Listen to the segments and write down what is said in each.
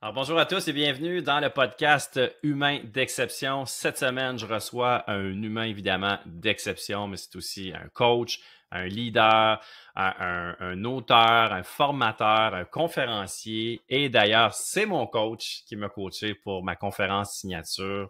Alors, bonjour à tous et bienvenue dans le podcast Humain d'exception. Cette semaine, je reçois un humain évidemment d'exception, mais c'est aussi un coach, un leader, un auteur, un formateur, un conférencier. Et d'ailleurs, c'est mon coach qui m'a coaché pour ma conférence signature.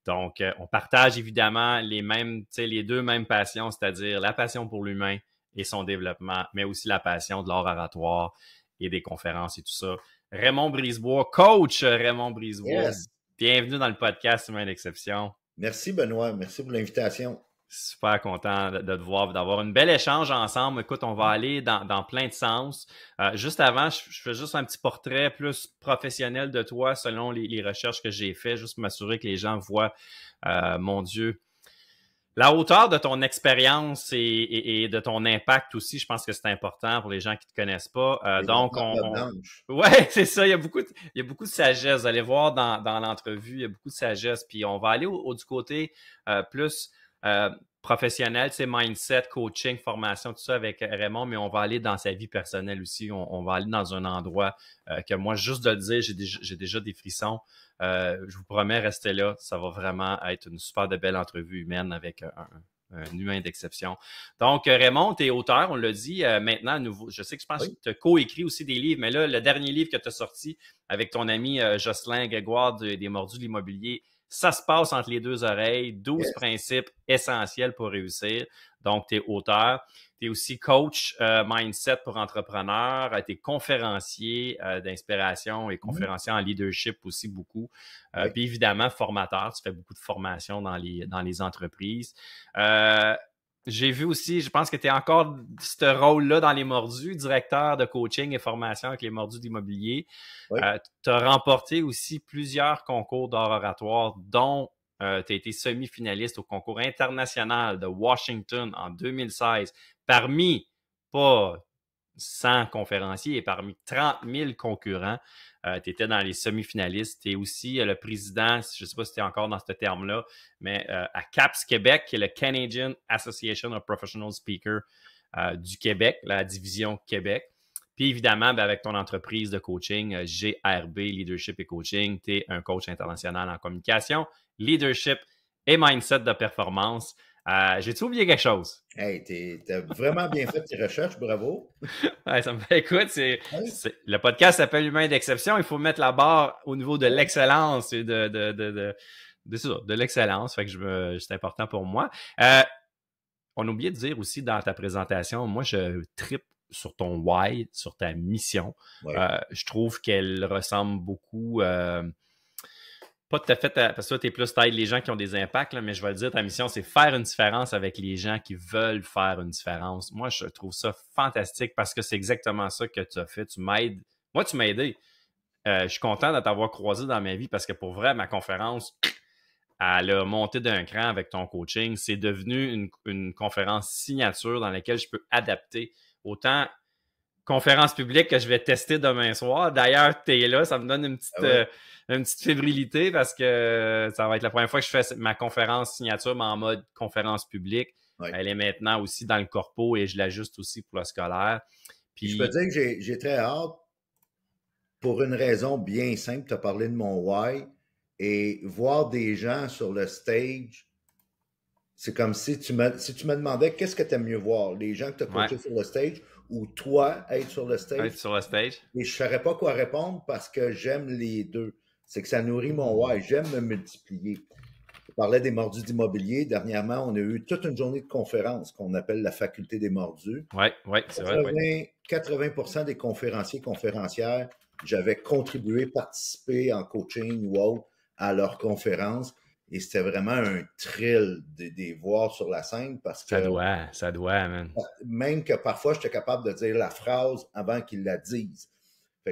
Donc, on partage évidemment les deux mêmes passions, c'est-à-dire la passion pour l'humain et son développement, mais aussi la passion de l'art oratoire et des conférences et tout ça. Raymond Brisebois, coach Raymond Brisebois, Yes. bienvenue dans le podcast Humain d'exception. Merci Benoît, merci pour l'invitation. Super content de te voir, d'avoir un bel échange ensemble. Écoute, on va aller dans plein de sens. Juste avant, je fais juste un petit portrait plus professionnel de toi selon les recherches que j'ai faites, juste pour m'assurer que les gens voient, mon Dieu, la hauteur de ton expérience et de ton impact aussi. Je pense que c'est important pour les gens qui ne te connaissent pas. Ouais, c'est ça. Il y a beaucoup de sagesse. Vous allez voir dans l'entrevue, il y a beaucoup de sagesse. Puis on va aller du côté plus professionnel, tu sais, mindset, coaching, formation, tout ça avec Raymond, mais on va aller dans sa vie personnelle aussi. On va aller dans un endroit que moi, juste de le dire, j'ai déjà des frissons. Je vous promets, restez là. Ça va vraiment être une super de belle entrevue humaine avec un humain d'exception. Donc, Raymond, tu es auteur, on l'a dit. Maintenant, à nouveau, je sais que je pense que tu as coécrit aussi des livres, mais là, le dernier livre que tu as sorti avec ton ami Jocelyn Grégoire des Mordus de l'immobilier, ça se passe entre les deux oreilles. 12 principes essentiels pour réussir. Donc, tu es auteur. Tu es aussi coach mindset pour entrepreneurs. Tu es conférencier d'inspiration et conférencier en leadership aussi beaucoup. Puis évidemment, formateur. Tu fais beaucoup de formations dans les entreprises. J'ai vu aussi, je pense que tu es encore ce rôle-là dans les Mordus, directeur de coaching et formation avec les Mordus d'immobilier. Oui. Tu as remporté aussi plusieurs concours d'art oratoire, dont tu as été semi-finaliste au concours international de Washington en 2016, parmi pas 100 conférenciers et parmi 30 000 concurrents. Tu étais dans les semi-finalistes. Tu es aussi le président, je ne sais pas si tu es encore dans ce terme-là, mais à CAPS Québec, qui est le Canadian Association of Professional Speakers du Québec, la division Québec. Puis évidemment, avec ton entreprise de coaching, GRB, Leadership et Coaching, tu es un coach international en communication, leadership et mindset de performance. J'ai-tu oublié quelque chose? Hey, t'as vraiment bien fait tes recherches, bravo. Ouais, ça me fait écoute, le podcast s'appelle Humain d'exception. Il faut mettre la barre au niveau de l'excellence et de l'excellence. Fait que c'est important pour moi. On a oublié de dire aussi dans ta présentation, moi, je trippe sur ton why, sur ta mission. Ouais. Je trouve qu'elle ressemble beaucoup, pas tout à fait, parce que toi, tu es plus taille les gens qui ont des impacts, là, mais je vais le dire, ta mission, c'est faire une différence avec les gens qui veulent faire une différence. Moi, je trouve ça fantastique parce que c'est exactement ça que tu as fait. Tu m'aides. Moi, tu m'as aidé. Je suis content de t'avoir croisé dans ma vie parce que pour vrai, ma conférence, elle a monté d'un cran avec ton coaching. C'est devenu une conférence signature dans laquelle je peux adapter autant conférence publique que je vais tester demain soir. D'ailleurs, tu es là, ça me donne une petite fébrilité parce que ça va être la première fois que je fais ma conférence signature, mais en mode conférence publique. Ouais. Elle est maintenant aussi dans le corpo et je l'ajuste aussi pour le scolaire. Puis je peux dire que j'ai très hâte pour une raison bien simple. Tu as parlé de mon why et voir des gens sur le stage, c'est comme si tu me demandais qu'est-ce que tu aimes mieux voir, les gens que tu as coachés sur le stage ou toi être sur le stage. Être sur le stage. Et je ne saurais pas quoi répondre parce que j'aime les deux. C'est que ça nourrit mon why. J'aime me multiplier. Je parlais des Mordus d'immobilier. Dernièrement, on a eu toute une journée de conférence qu'on appelle la faculté des Mordus. Oui, c'est vrai. 80% des conférenciers, conférencières, j'avais contribué, participé en coaching ou autre à leur conférence. Et c'était vraiment un thrill de les voir sur la scène parce que... Ça doit, man. Même que parfois, j'étais capable de dire la phrase avant qu'ils la disent. Ouais,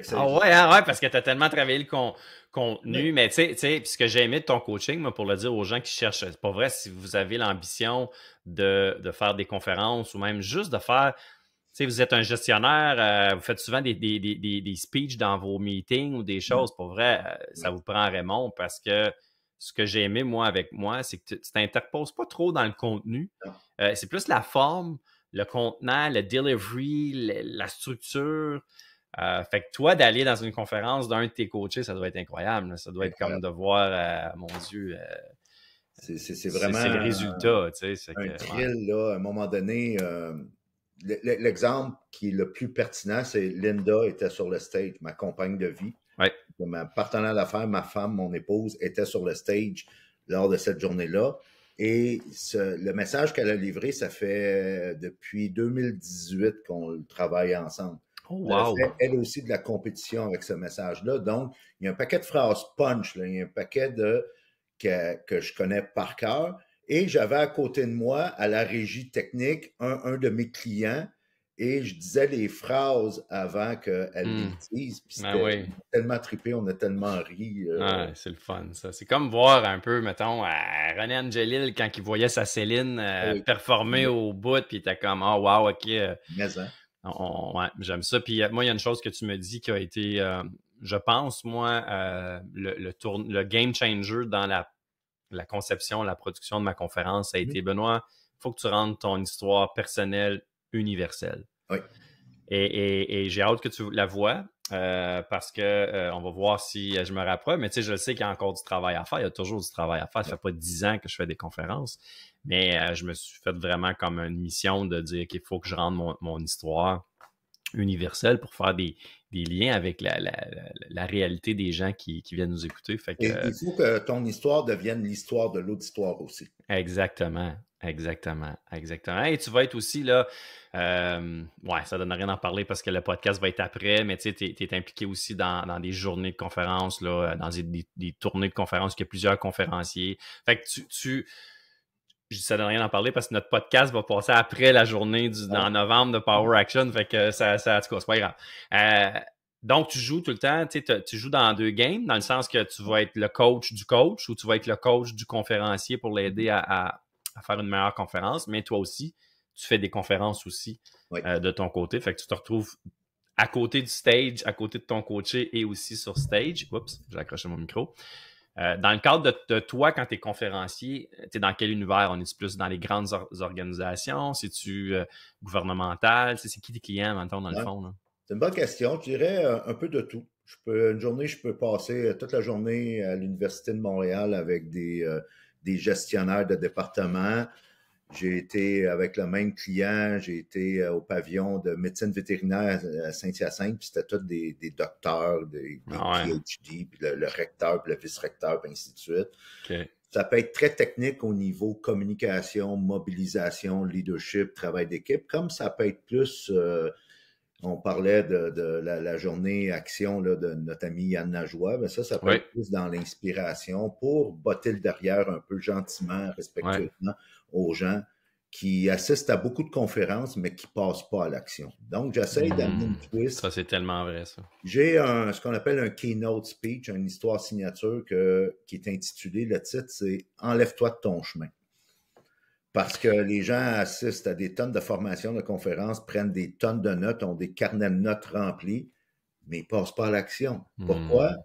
parce que tu as tellement travaillé le contenu, oui. Mais tu sais, puis ce que j'ai aimé de ton coaching, moi, pour le dire aux gens qui cherchent, c'est pas vrai, si vous avez l'ambition de faire des conférences ou même juste de faire, tu sais, vous êtes un gestionnaire, vous faites souvent des speeches dans vos meetings ou des choses, pour vrai, ça vous prend Raymond parce que ce que j'ai aimé, moi, avec moi, c'est que tu t'interposes pas trop dans le contenu. C'est plus la forme, le contenant, le delivery, la structure. Fait que toi, d'aller dans une conférence d'un de tes coachés, ça doit être incroyable. Là. Ça doit être comme Incroyable. de voir, mon Dieu, C'est c'est le vraiment résultat, tu sais. C'est un que, ouais. thrill, là. À un moment donné, l'exemple qui est le plus pertinent, c'est Linda était sur le stage, ma compagne de vie. Ouais. Ma partenaire d'affaires, ma femme, mon épouse, était sur le stage lors de cette journée-là. Et le message qu'elle a livré, ça fait depuis 2018 qu'on travaille ensemble. Oh, Elle a wow! fait, elle aussi, de la compétition avec ce message-là. Donc, il y a un paquet de phrases punch, là. Il y a un paquet que je connais par cœur. Et j'avais à côté de moi, à la régie technique, un de mes clients, et je disais les phrases avant qu'elle les dise. Puis Ah c'était oui. tellement trippé, on a tellement ri. Ouais, c'est le fun, ça. C'est comme voir un peu, mettons, René Angelil quand il voyait sa Céline Oui, performer au bout, puis il était comme, oh wow, ok, mais hein. ouais, j'aime ça. Puis moi, il y a une chose que tu me dis qui a été, je pense, moi, le game changer dans la conception, la production de ma conférence, ça a été, Benoît, il faut que tu rendes ton histoire personnelle universelle. Oui. Et j'ai hâte que tu la vois parce que on va voir si je me rapproche. Mais tu sais, je sais qu'il y a encore du travail à faire. Il y a toujours du travail à faire. Ça fait pas 10 ans que je fais des conférences. Mais je me suis fait vraiment comme une mission de dire qu'il faut que je rende mon histoire universelle pour faire des liens avec la réalité des gens qui viennent nous écouter. Fait que, Et il faut que ton histoire devienne l'histoire de l'auditoire aussi. exactement. Et tu vas être aussi là, ouais, ça donne rien d'en parler parce que le podcast va être après, mais tu sais, tu es impliqué aussi dans des journées de conférences, là, dans des tournées de conférences, où il y a plusieurs conférenciers. Fait que ça donne rien d'en parler parce que notre podcast va passer après la journée en novembre de Power Action. Fait que ça, en tout cas, c'est pas grave. Donc, tu joues tout le temps, tu joues dans 2 games, dans le sens que tu vas être le coach du coach ou tu vas être le coach du conférencier pour l'aider à faire une meilleure conférence, mais toi aussi, tu fais des conférences aussi de ton côté. Fait que tu te retrouves à côté du stage, à côté de ton coaché et aussi sur stage. Oups, j'ai accroché mon micro. Dans le cadre de toi, quand tu es conférencier, tu es dans quel univers? On est plus dans les grandes organisations? C'est-tu gouvernemental? C'est qui tes clients, maintenant, dans le fond? Là? C'est une bonne question. Je dirais un peu de tout. Une journée, je peux passer toute la journée à l'Université de Montréal avec des gestionnaires de départements. J'ai été avec le même client, j'ai été au pavillon de médecine vétérinaire à Saint-Hyacinthe, puis c'était tous des docteurs, des PhD, puis le recteur, puis le vice-recteur, puis ainsi de suite. Okay. Ça peut être très technique au niveau communication, mobilisation, leadership, travail d'équipe, comme ça peut être plus... on parlait de la journée action là, de notre ami Yann Najoie. Ben ça peut être plus dans l'inspiration pour botter le derrière un peu gentiment, respectueusement aux gens qui assistent à beaucoup de conférences, mais qui ne passent pas à l'action. Donc, j'essaie d'amener une twist. Ça, c'est tellement vrai, ça. J'ai ce qu'on appelle un keynote speech, une histoire signature qui est intitulée, le titre, c'est « Enlève-toi de ton chemin ». Parce que les gens assistent à des tonnes de formations, de conférences, prennent des tonnes de notes, ont des carnets de notes remplis, mais ils ne passent pas à l'action. Pourquoi?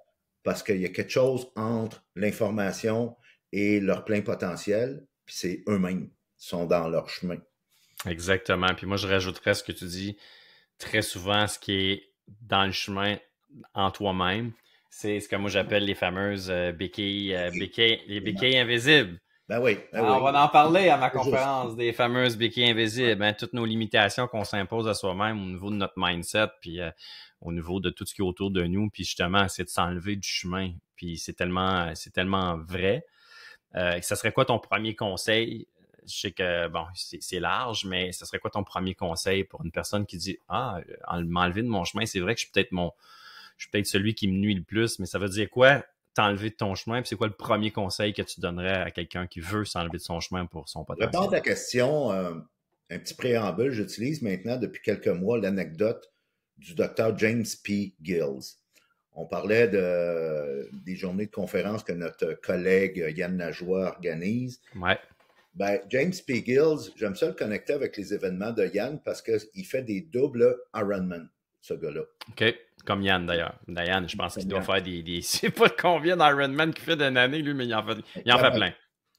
Parce qu'il y a quelque chose entre l'information et leur plein potentiel, puis c'est eux-mêmes qui sont dans leur chemin. Exactement. Puis moi, je rajouterais ce que tu dis très souvent, ce qui est dans le chemin en toi-même, c'est ce que moi j'appelle les fameuses béquilles invisibles. Ben oui. On va en parler à ma conférence, des fameuses béquilles invisibles. Hein, toutes nos limitations qu'on s'impose à soi-même au niveau de notre mindset, puis au niveau de tout ce qui est autour de nous, puis justement, c'est de s'enlever du chemin. Puis c'est tellement vrai. Ça serait quoi ton premier conseil? Je sais que, bon, c'est large, mais ça serait quoi ton premier conseil pour une personne qui dit « Ah, m'enlever de mon chemin, c'est vrai que je suis peut-être celui qui me nuit le plus, mais ça veut dire quoi t'enlever de ton chemin? » Puis c'est quoi le premier conseil que tu donnerais à quelqu'un qui veut s'enlever de son chemin pour son potentiel? Répondre à ta question, un petit préambule, j'utilise maintenant depuis quelques mois l'anecdote du docteur James P. Gills. On parlait des journées de conférence que notre collègue Yann Najoie organise. Ouais. Ben, James P. Gills, j'aime ça le connecter avec les événements de Yann parce qu'il fait des doubles Ironman, ce gars-là. OK. Comme Yann, d'ailleurs. Yann, je pense qu'il doit faire des je sais pas combien d'Ironman qu'il fait d'une année, lui, mais il en fait plein.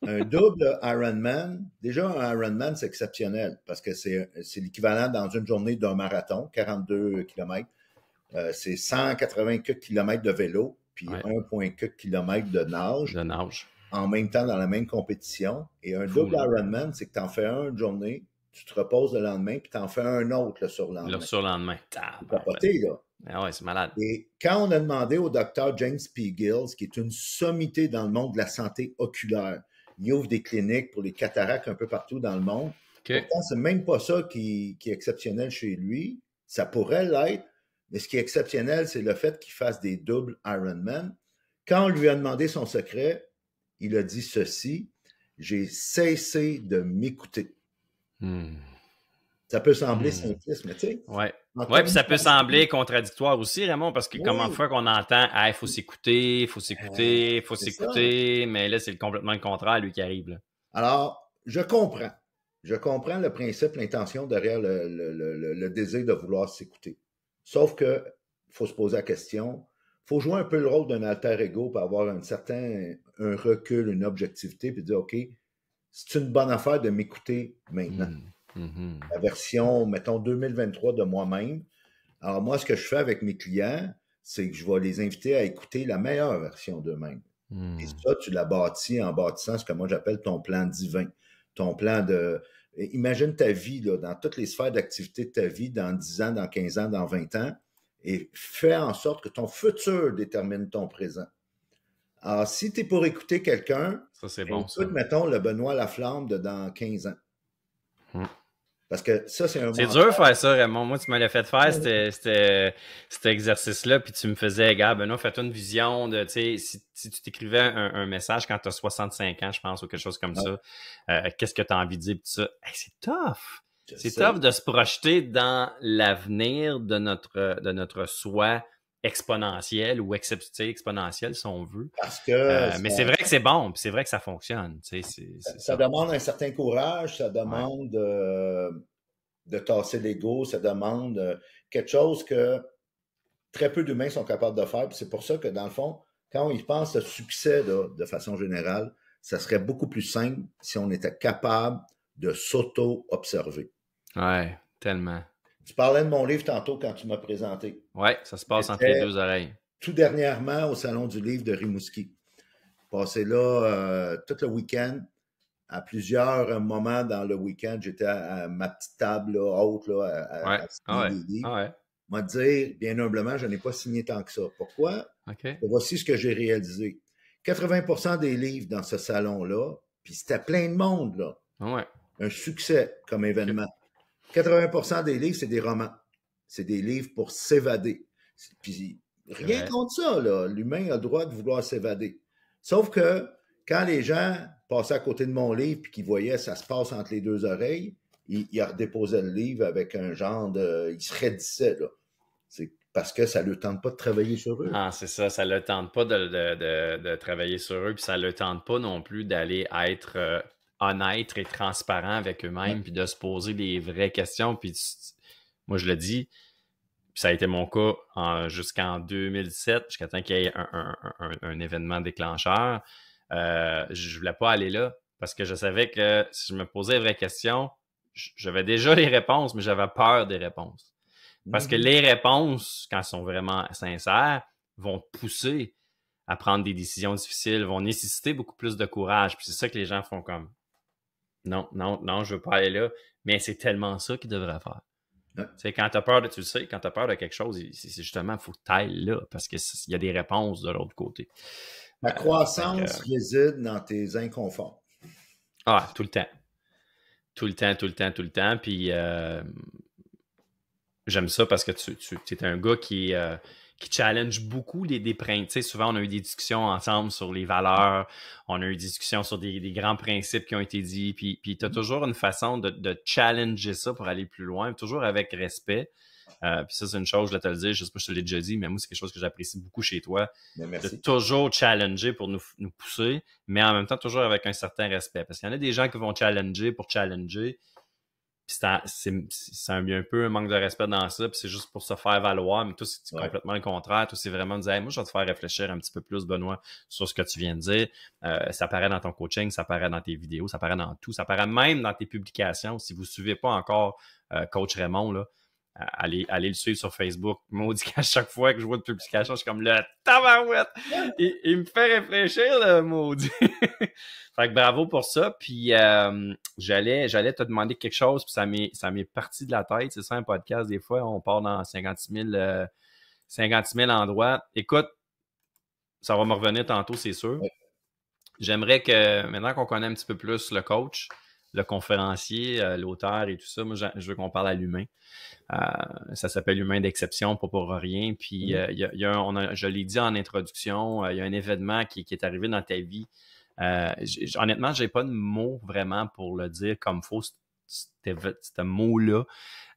Un double Ironman, déjà un Ironman, c'est exceptionnel parce que c'est l'équivalent dans une journée d'un marathon, 42 km. c'est 180 km de vélo, puis Ouais. 1,4 km de nage. De nage. En même temps dans la même compétition. Et un Fou, double là. Ironman, c'est que tu en fais un une journée, tu te reposes le lendemain, puis tu en fais un autre le surlendemain. Le surlendemain. C'est capoté, là. Ah ouais, c'est malade. Et quand on a demandé au docteur James P. Gills, qui est une sommité dans le monde de la santé oculaire, il ouvre des cliniques pour les cataractes un peu partout dans le monde. Okay. Pourtant, c'est même pas ça qui est exceptionnel chez lui. Ça pourrait l'être, mais ce qui est exceptionnel, c'est le fait qu'il fasse des doubles Ironman. Quand on lui a demandé son secret, il a dit ceci: j'ai cessé de m'écouter. Ça peut sembler simpliste, mais tu sais. Ouais. Oui, puis ça peut sembler contradictoire aussi, Raymond, parce que comment fois qu'on entend il faut s'écouter, il faut s'écouter, il faut s'écouter, mais là, c'est complètement le contraire, lui, qui arrive. Là. Alors, je comprends. Je comprends le principe, l'intention derrière le désir de vouloir s'écouter. Sauf que faut se poser la question, il faut jouer un peu le rôle d'un alter ego pour avoir un recul, une objectivité, puis dire, OK, c'est une bonne affaire de m'écouter maintenant. La version, mettons, 2023 de moi-même. Alors, moi, ce que je fais avec mes clients, c'est que je vais les inviter à écouter la meilleure version d'eux-mêmes. Et ça, tu l'as bâti en bâtissant ce que moi j'appelle ton plan divin. Ton plan de... Imagine ta vie là, dans toutes les sphères d'activité de ta vie, dans 10 ans, dans 15 ans, dans 20 ans, et fais en sorte que ton futur détermine ton présent. Alors, si tu es pour écouter quelqu'un, ça c'est bon, écoute, mettons, le Benoît Laflamme de dans 15 ans. Parce que ça, c'est un c'est dur de faire ça, Raymond. Moi, tu me l'as fait faire, cet exercice-là, puis tu me faisais, gars, Benoît, fais-toi une vision de, tu sais, si tu t'écrivais un message quand tu as 65 ans, je pense, ou quelque chose comme ça, qu'est-ce que tu as envie de dire, puis tout ça. Hey, c'est tough! C'est tough de se projeter dans l'avenir de notre soi exponentiel ou exponentiel, si on veut. Parce que mais c'est vrai que c'est bon, puis c'est vrai que ça fonctionne. Tu sais, ça demande un certain courage, ça demande de tasser l'ego, ça demande quelque chose que très peu d'humains sont capables de faire. Puis c'est pour ça que, dans le fond, quand on y pense au succès là, de façon générale, ça serait beaucoup plus simple si on était capable de s'auto-observer. Ouais, tellement. Tu parlais de mon livre tantôt quand tu m'as présenté. Ouais, ça se passe entre les deux oreilles. Tout dernièrement au Salon du livre de Rimouski. Passé là tout le week-end. À plusieurs moments dans le week-end, j'étais à ma petite table là, haute là, à signer des livres. Moi, dire, bien humblement, je n'ai pas signé tant que ça. Pourquoi? Voici ce que j'ai réalisé. 80% des livres dans ce salon-là, puis c'était plein de monde, là. Un succès comme événement. 80% des livres, c'est des romans. C'est des livres pour s'évader. Puis rien contre ça, là. L'humain a le droit de vouloir s'évader. Sauf que quand les gens passaient à côté de mon livre puis qu'ils voyaient ça se passe entre les deux oreilles, ils redéposaient le livre avec un genre de... Ils se raidissaient, là. C'est parce que ça ne leur tente pas de travailler sur eux. Ah, c'est ça. Ça ne leur tente pas de travailler sur eux, puis ça ne leur tente pas non plus d'aller être honnête et transparent avec eux-mêmes, puis de se poser des vraies questions. Puis moi, je le dis, ça a été mon cas jusqu'en 2017, jusqu'à temps qu'il y ait un événement déclencheur. Je voulais pas aller là parce que je savais que si je me posais les vraies questions, j'avais déjà les réponses, mais j'avais peur des réponses. Parce que les réponses, quand elles sont vraiment sincères, vont te pousser à prendre des décisions difficiles, vont nécessiter beaucoup plus de courage. Puis c'est ça que les gens font comme non, je veux pas aller là. Mais c'est tellement ça qu'ils devraient faire. C'est quand tu as peur tu le sais, quand tu as peur de quelque chose, c'est justement, il faut que tu ailles là parce qu'il y a des réponses de l'autre côté. La croissance réside dans tes inconforts. Ah, tout le temps. Tout le temps. Puis j'aime ça parce que tu es un gars qui challenge beaucoup des principes. Tu sais, souvent, on a eu des discussions ensemble sur les valeurs, on a eu des discussions sur des grands principes qui ont été dits, puis tu as toujours une façon de challenger ça pour aller plus loin, toujours avec respect. Puis ça, c'est une chose, je vais te le dire, je sais pas si je te l'ai déjà dit, mais moi, c'est quelque chose que j'apprécie beaucoup chez toi. De toujours challenger pour nous pousser, mais en même temps, toujours avec un certain respect. Parce qu'il y en a des gens qui vont challenger pour challenger, puis c'est un peu un manque de respect dans ça, puis c'est juste pour se faire valoir, mais toi, c'est complètement le contraire. Toi, c'est vraiment de dire, hey, moi, je vais te faire réfléchir un petit peu plus, Benoît, sur ce que tu viens de dire. Ça paraît dans ton coaching, ça paraît dans tes vidéos, ça paraît dans tout, ça paraît même dans tes publications. Si vous ne suivez pas encore Coach Raymond, là, allez le suivre sur Facebook. Maudit qu'à chaque fois que je vois de publication, je suis comme le tabarouette. Il me fait réfléchir, le maudit. Fait que bravo pour ça. Puis j'allais te demander quelque chose, puis ça m'est parti de la tête. C'est ça un podcast, des fois, on part dans 50 000 endroits. Écoute, ça va me revenir tantôt, c'est sûr. J'aimerais que, maintenant qu'on connaît un petit peu plus le coach, le conférencier, l'auteur et tout ça, moi, je veux qu'on parle à l'humain. Ça s'appelle Humain d'exception, pas pour rien. Puis, je l'ai dit en introduction, il y a un événement qui est arrivé dans ta vie. Honnêtement, j'ai pas de mots vraiment pour le dire comme faut, ce mot-là.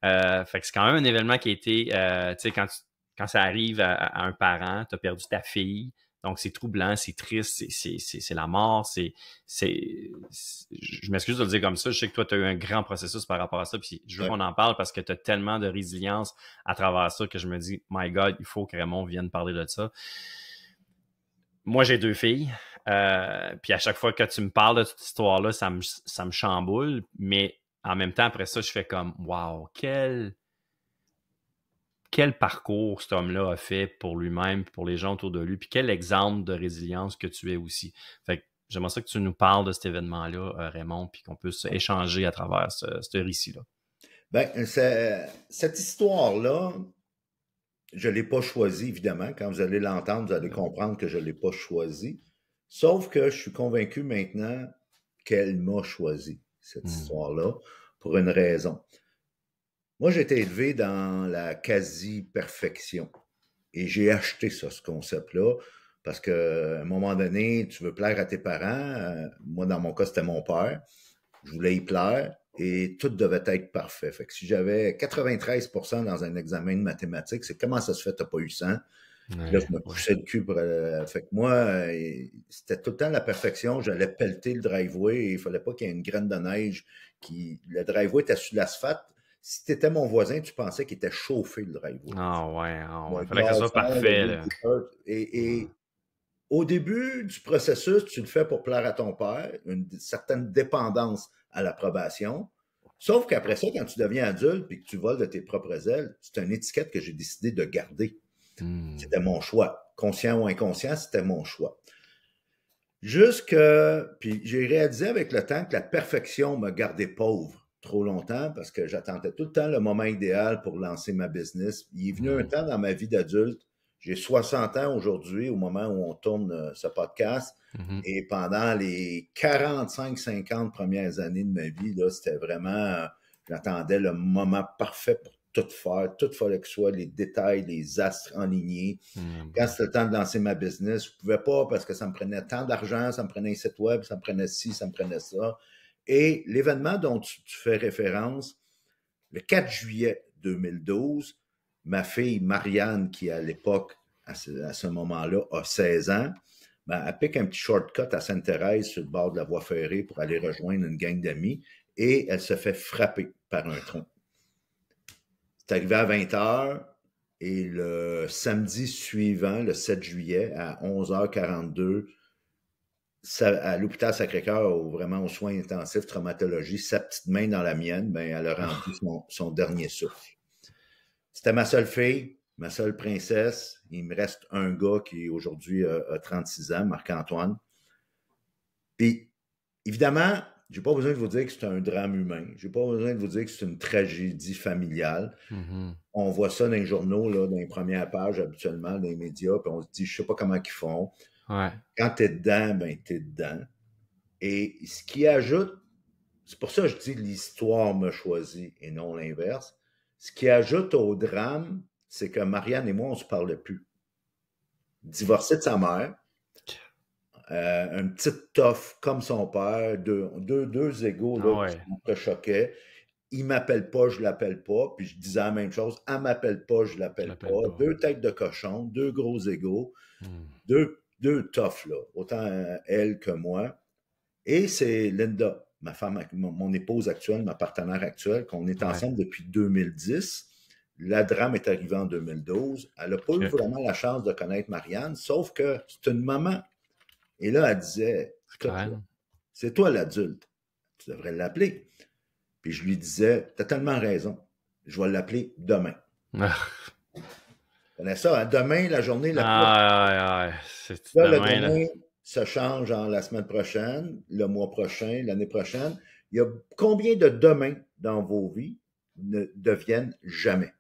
Fait que c'est quand même un événement qui a été, tu sais, quand ça arrive à un parent, tu as perdu ta fille. Donc, c'est troublant, c'est triste, c'est la mort, je m'excuse de le dire comme ça, je sais que toi, tu as eu un grand processus par rapport à ça, puis je veux qu'on en parle parce que tu as tellement de résilience à travers ça que je me dis, my God, il faut que Raymond vienne parler de ça. Moi, j'ai 2 filles, puis à chaque fois que tu me parles de cette histoire-là, ça me chamboule, mais en même temps, après ça, je fais comme, wow, quel parcours cet homme-là a fait pour lui-même, pour les gens autour de lui, puis quel exemple de résilience que tu es aussi. Fait que j'aimerais ça que tu nous parles de cet événement-là, Raymond, puis qu'on puisse échanger à travers ce récit-là. Ben, cette histoire-là, je ne l'ai pas choisie, évidemment. Quand vous allez l'entendre, vous allez comprendre que je ne l'ai pas choisie. Sauf que je suis convaincu maintenant qu'elle m'a choisi, cette histoire-là, pour une raison. Moi, j'ai été élevé dans la quasi-perfection et j'ai acheté ça, ce concept-là, parce qu'à un moment donné, tu veux plaire à tes parents. Moi, dans mon cas, c'était mon père. Je voulais y plaire et tout devait être parfait. Fait que si j'avais 93% dans un examen de mathématiques, c'est comment ça se fait, t'as pas eu 100? Là, je me poussais le cul pour... fait que moi, c'était tout le temps la perfection. J'allais pelleter le driveway et il fallait pas qu'il y ait une graine de neige Le driveway était sur l'asphalte. Si tu étais mon voisin, tu pensais qu'il était chauffé, le driveway. Ah ouais. Fallait que ça soit parfait, là. Et au début du processus, tu le fais pour plaire à ton père, une certaine dépendance à l'approbation. Sauf qu'après ça, quand tu deviens adulte et que tu voles de tes propres ailes, c'est une étiquette que j'ai décidé de garder. C'était mon choix. Conscient ou inconscient, c'était mon choix. Puis j'ai réalisé avec le temps que la perfection me gardait pauvre trop longtemps parce que j'attendais tout le temps le moment idéal pour lancer ma business. Il est venu un temps dans ma vie d'adulte. J'ai 60 ans aujourd'hui au moment où on tourne ce podcast. Et pendant les 45-50 premières années de ma vie, là, c'était vraiment, j'attendais le moment parfait pour tout faire. Tout fallait que ce soit les détails, les astres alignés. Quand c'était le temps de lancer ma business, je ne pouvais pas parce que ça me prenait tant d'argent, ça me prenait un site web, ça me prenait ci, ça me prenait ça. Et l'événement dont tu fais référence, le 4 juillet 2012, ma fille Marianne, qui à l'époque, à ce moment-là, a 16 ans, ben, elle pique un petit shortcut à Sainte-Thérèse sur le bord de la voie ferrée pour aller rejoindre une gang d'amis et elle se fait frapper par un tronc. C'est arrivé à 20h et le samedi suivant, le 7 juillet, à 11h42, à l'hôpital Sacré-Cœur, vraiment aux soins intensifs, traumatologie, sa petite main dans la mienne, ben, elle a rendu son dernier souffle. C'était ma seule fille, ma seule princesse. Il me reste un gars qui aujourd'hui a 36 ans, Marc-Antoine. Puis, évidemment, j'ai pas besoin de vous dire que c'est un drame humain. J'ai pas besoin de vous dire que c'est une tragédie familiale. On voit ça dans les journaux, là, dans les premières pages, habituellement, dans les médias, puis on se dit, je sais pas comment ils font. Ouais. Quand t'es dedans, ben t'es dedans. Et ce qui ajoute, c'est pour ça que je dis l'histoire me choisit et non l'inverse. Ce qui ajoute au drame, c'est que Marianne et moi, on se parlait plus. Divorcé de sa mère, une petite toffe comme son père, deux égaux là, qui me choquaient. Il m'appelle pas, je l'appelle pas. Puis je disais la même chose. Elle m'appelle pas, je l'appelle pas. Deux têtes de cochon, deux gros égaux, deux toughs, là. Autant elle que moi. Et c'est Linda, ma femme, mon épouse actuelle, ma partenaire actuelle, qu'on est ensemble depuis 2010. La drame est arrivée en 2012. Elle n'a pas eu vraiment la chance de connaître Marianne, sauf que c'est une maman. Et là, elle disait, c'est toi l'adulte. Tu devrais l'appeler. Puis je lui disais, t'as tellement raison. je vais l'appeler demain. Ah, Tu connais ça, hein? Demain, la journée la plus... c'est Là, le demain, là. demain se change en la semaine prochaine, le mois prochain, l'année prochaine. Il y a combien de demain dans vos vies ne deviennent jamais?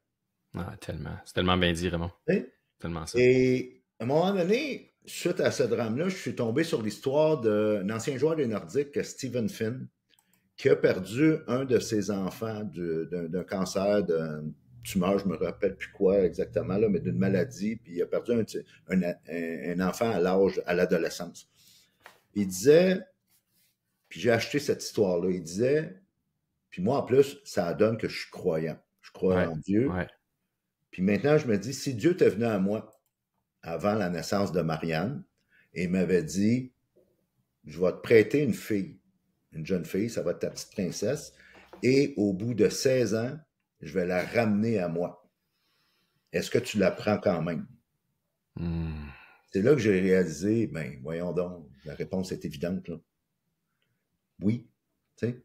Ah, tellement. C'est tellement bien dit, Raymond. Tu Tellement ça. sais? Et à un moment donné, suite à ce drame-là, je suis tombé sur l'histoire d'un ancien joueur des Nordiques, Stephen Finn, qui a perdu un de ses enfants d'un cancer, d'une tumeur, je me rappelle plus quoi exactement, là, mais d'une maladie, puis il a perdu un enfant à l'adolescence. Il disait, puis j'ai acheté cette histoire-là, il disait, puis moi en plus, ça donne que je suis croyant. Je crois en Dieu. Ouais. Puis maintenant, je me dis, si Dieu était venu à moi avant la naissance de Marianne et m'avait dit, je vais te prêter une fille, une jeune fille, ça va être ta petite princesse, et au bout de 16 ans, je vais la ramener à moi. Est-ce que tu la prends quand même? C'est là que j'ai réalisé, ben voyons donc, la réponse est évidente, là. Oui, tu sais.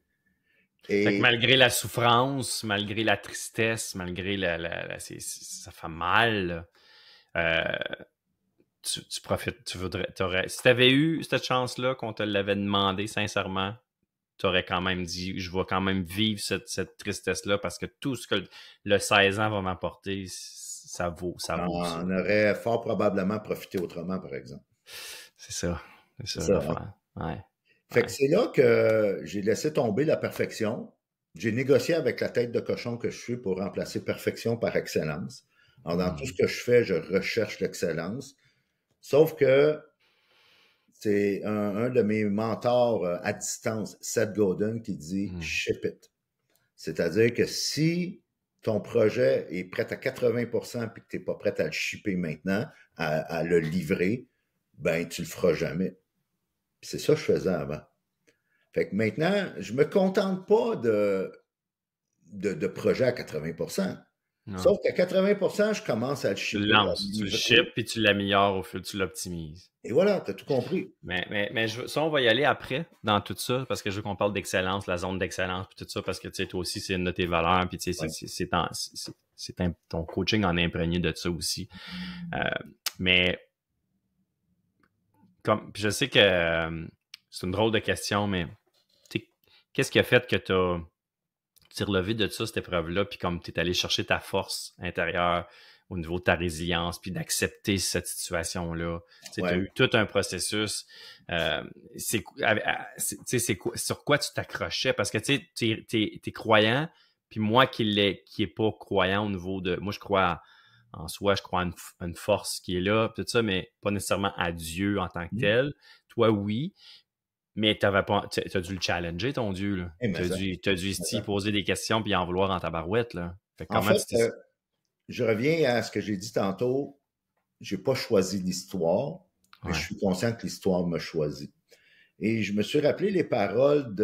Fait que malgré la souffrance, malgré la tristesse, malgré ça fait mal, tu profites, si tu avais eu cette chance-là, qu'on te l'avait demandé sincèrement, tu aurais quand même dit, je vais quand même vivre cette tristesse-là parce que tout ce que le 16 ans va m'apporter, ça vaut ça. On aurait fort probablement profité autrement, par exemple. C'est ça. C'est ça ça l'affaire. Hein? Ouais. Fait que c'est là que j'ai laissé tomber la perfection. J'ai négocié avec la tête de cochon que je suis pour remplacer perfection par excellence. Alors, dans tout ce que je fais, je recherche l'excellence. Sauf que c'est un de mes mentors à distance, Seth Godin, qui dit « ship it ». C'est-à-dire que si ton projet est prêt à 80% puis que tu n'es pas prêt à le shipper maintenant, à le livrer, ben tu le feras jamais. Puis c'est ça que je faisais avant. Fait que maintenant, je me contente pas de projet à 80%. Non. Sauf qu'à 80%, je commence à le shipper. Tu le lances, tu le shippes, puis tu l'améliores au fil, tu l'optimises. Et voilà, tu as tout compris. Mais ça, on va y aller après dans tout ça, parce que je veux qu'on parle d'excellence, la zone d'excellence, puis tout ça, parce que tu sais, toi aussi, c'est une de tes valeurs, puis tu sais, c'est ton coaching en est imprégné de ça aussi. Mais puis je sais que c'est une drôle de question, mais qu'est-ce qui a fait que tu t'es relevé de ça, cette épreuve-là, puis comme tu es allé chercher ta force intérieure au niveau de ta résilience, puis d'accepter cette situation-là. Tu as eu tout un processus. Sur quoi tu t'accrochais? Parce que tu sais, t'es croyant, puis moi qui est pas croyant au niveau de... Moi, je crois en soi, je crois à une force qui est là, tout ça, mais pas nécessairement à Dieu en tant que tel. Toi, oui. Mais tu as dû le challenger, ton Dieu. Là. Tu as dû s'y poser des questions puis en vouloir en tabarouette. Là. En fait, je reviens à ce que j'ai dit tantôt. Je n'ai pas choisi l'histoire, mais je suis conscient que l'histoire m'a choisi. Et je me suis rappelé les paroles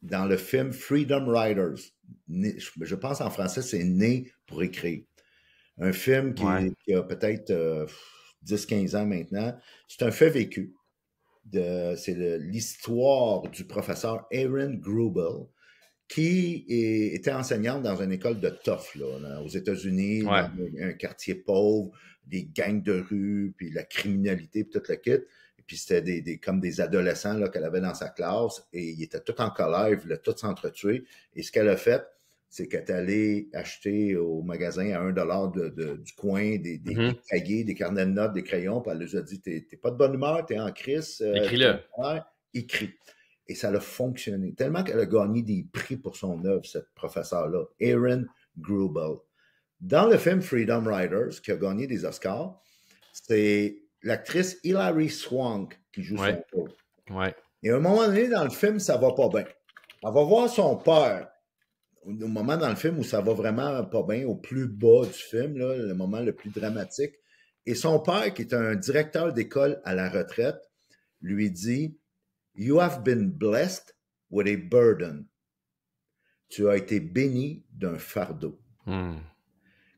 dans le film Freedom Riders. Je pense en français, c'est Né pour écrire. Un film qui a peut-être 10-15 ans maintenant. C'est un fait vécu. C'est l'histoire du professeur Erin Grubel, qui était enseignante dans une école de tough, aux États-Unis, dans un quartier pauvre, des gangs de rue, puis la criminalité, puis tout le kit. Et puis c'était comme des adolescents là, qu'elle avait dans sa classe, et ils étaient tous en colère, ils voulaient tous s'entretuer. Et ce qu'elle a fait, c'est qu'elle est allée acheter au magasin à $1 du coin des cahiers, des carnets de notes, des crayons, puis elle leur a dit « T'es pas de bonne humeur, t'es en crise. Écris-le. » Écris. Et ça a fonctionné. Tellement qu'elle a gagné des prix pour son œuvre, cette professeure-là, Erin Grubel. Dans le film Freedom Riders, qui a gagné des Oscars, c'est l'actrice Hilary Swank qui joue son rôle. Et à un moment donné, dans le film, ça va pas bien. Elle va voir son père. Au moment dans le film où ça va vraiment pas bien, au plus bas du film, là, le moment le plus dramatique. Et son père, qui est un directeur d'école à la retraite, lui dit « You have been blessed with a burden. » Tu as été béni d'un fardeau.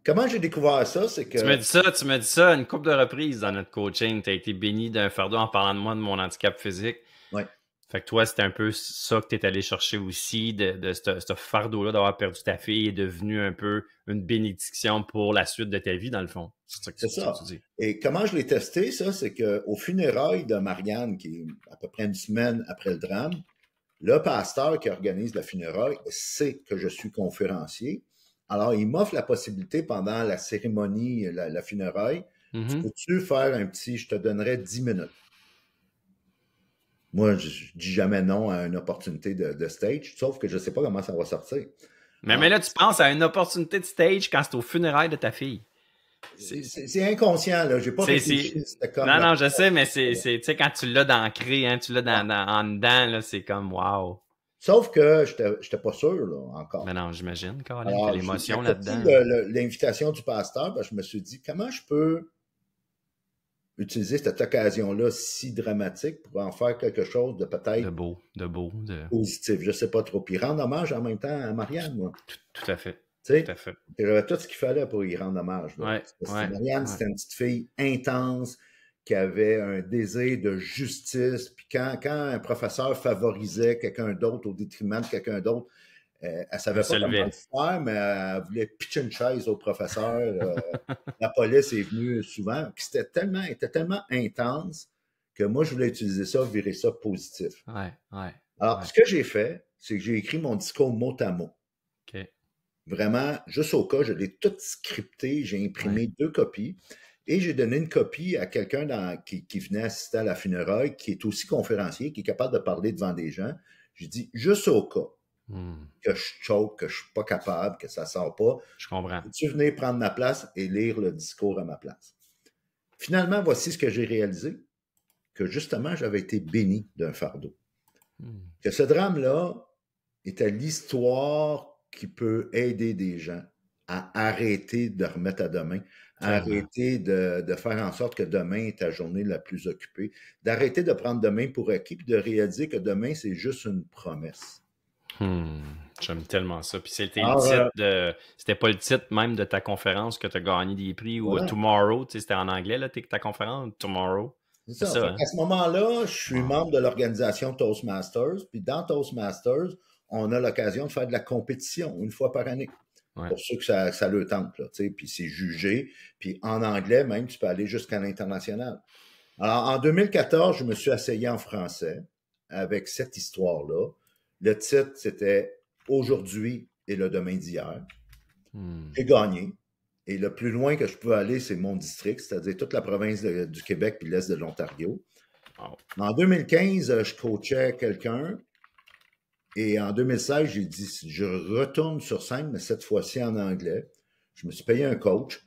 Comment j'ai découvert ça? C'est que... Tu me dis ça une couple de reprises dans notre coaching. Tu as été béni d'un fardeau en parlant de moi, de mon handicap physique. Ouais. Fait que toi, c'était un peu ça que tu es allé chercher aussi, de ce fardeau-là d'avoir perdu ta fille est devenu un peu une bénédiction pour la suite de ta vie, dans le fond. C'est ça C'est ça que ça. tu dis. Et comment je l'ai testé, ça, c'est qu'au funérailles de Marianne, qui est à peu près une semaine après le drame, le pasteur qui organise la funéraille sait que je suis conférencier. Alors, il m'offre la possibilité pendant la cérémonie, la funéraille, tu Mhm. peux-tu faire un petit, je te donnerai 10 minutes. Moi, je dis jamais non à une opportunité de stage, sauf que je ne sais pas comment ça va sortir. Mais Alors, là, tu penses à une opportunité de stage quand c'est au funérailles de ta fille. C'est, c'est inconscient, là. J'ai pas réfléchi. C'était comme Non, la non, je sais, mais première. tu sais, quand tu l'as d'ancré, hein, tu l'as Ouais. en dedans, là, c'est comme, wow. Sauf que je n'étais pas sûr, là, Mais encore. non, j'imagine, Colin, t'as Alors, j'ai l'émotion accepté là-dedans. l'invitation du pasteur, je me suis dit, comment je peux utiliser cette occasion-là si dramatique pour en faire quelque chose de peut-être De beau, positif. Je ne sais pas trop. Puis rendre hommage en même temps à Marianne, moi. tout à fait, Tu tout sais, à fait. j'avais tout ce qu'il fallait pour y rendre hommage. Là. Ouais, Parce que ouais, Marianne, ouais. c'était une petite fille intense qui avait un désir de justice. Puis quand un professeur favorisait quelqu'un d'autre au détriment de quelqu'un d'autre, elle ne Elle savait se pas comment le levait. faire, mais elle voulait pitcher une chaise au professeur. La police est venue souvent. Puis elle était tellement intense que moi, je voulais utiliser ça, virer ça positif. Ouais, ouais, Alors, ouais. ce que j'ai fait, c'est que j'ai écrit mon discours mot à mot. OK. Vraiment, juste au cas, je l'ai tout scripté, j'ai Ouais. imprimé 2 copies et j'ai donné une copie à quelqu'un qui venait assister à la funéraille, qui est aussi conférencier, qui est capable de parler devant des gens. J'ai dit, juste au cas Hmm, que je choque, que je suis pas capable, que ça ne sort pas, je comprends. peux-tu venir prendre ma place et lire le discours à ma place? Finalement, voici ce que j'ai réalisé, que justement, j'avais été béni d'un fardeau. Hmm. Que ce drame-là était l'histoire qui peut aider des gens à arrêter de remettre à demain, à Tellement. arrêter de faire en sorte que demain est ta journée la plus occupée, d'arrêter de prendre demain pour acquis, puis de réaliser que demain, c'est juste une promesse. Hmm, j'aime tellement ça. Puis c'était le Alors, titre de. C'était pas le titre même de ta conférence que tu as gagné des prix ou voilà, Tomorrow, tu sais, c'était en anglais, là, ta conférence, Tomorrow. c'est C'est ça. ça, Fait hein? qu'à ce moment-là, je suis Wow. membre de l'organisation Toastmasters, puis dans Toastmasters, on a l'occasion de faire de la compétition une fois par année. Ouais. Pour ceux que ça le tente, là, tu sais, puis c'est jugé. Puis en anglais, même, tu peux aller jusqu'à l'international. Alors, en 2014, je me suis essayé en français avec cette histoire-là. Le titre, c'était Aujourd'hui et le demain d'hier. Hmm. J'ai gagné. Et le plus loin que je peux aller, c'est mon district, c'est-à-dire toute la province du Québec puis l'Est de l'Ontario. Wow. En 2015, je coachais quelqu'un. Et en 2016, j'ai dit, je retourne sur scène, mais cette fois-ci en anglais. Je me suis payé un coach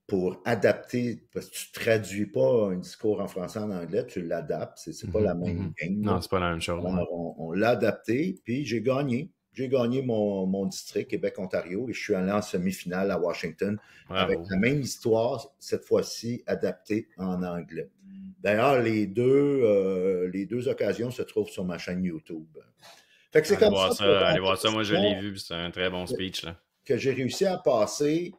pour adapter, parce que tu ne traduis pas un discours en français en anglais, tu l'adaptes, c'est pas la Mhm, même mhm. game, là. Non, c'est pas la même chose, ouais. Alors, on l'a adapté, puis j'ai gagné. J'ai gagné mon district, Québec-Ontario, et je suis allé en semi-finale à Washington avec Bravo. la même histoire, cette fois-ci adaptée en anglais. D'ailleurs, les deux occasions se trouvent sur ma chaîne YouTube. Fait que c'est comme ça pour Allez rentrer voir ça, moi je l'ai question vu, puis c'est un très bon speech, là. que j'ai réussi à passer,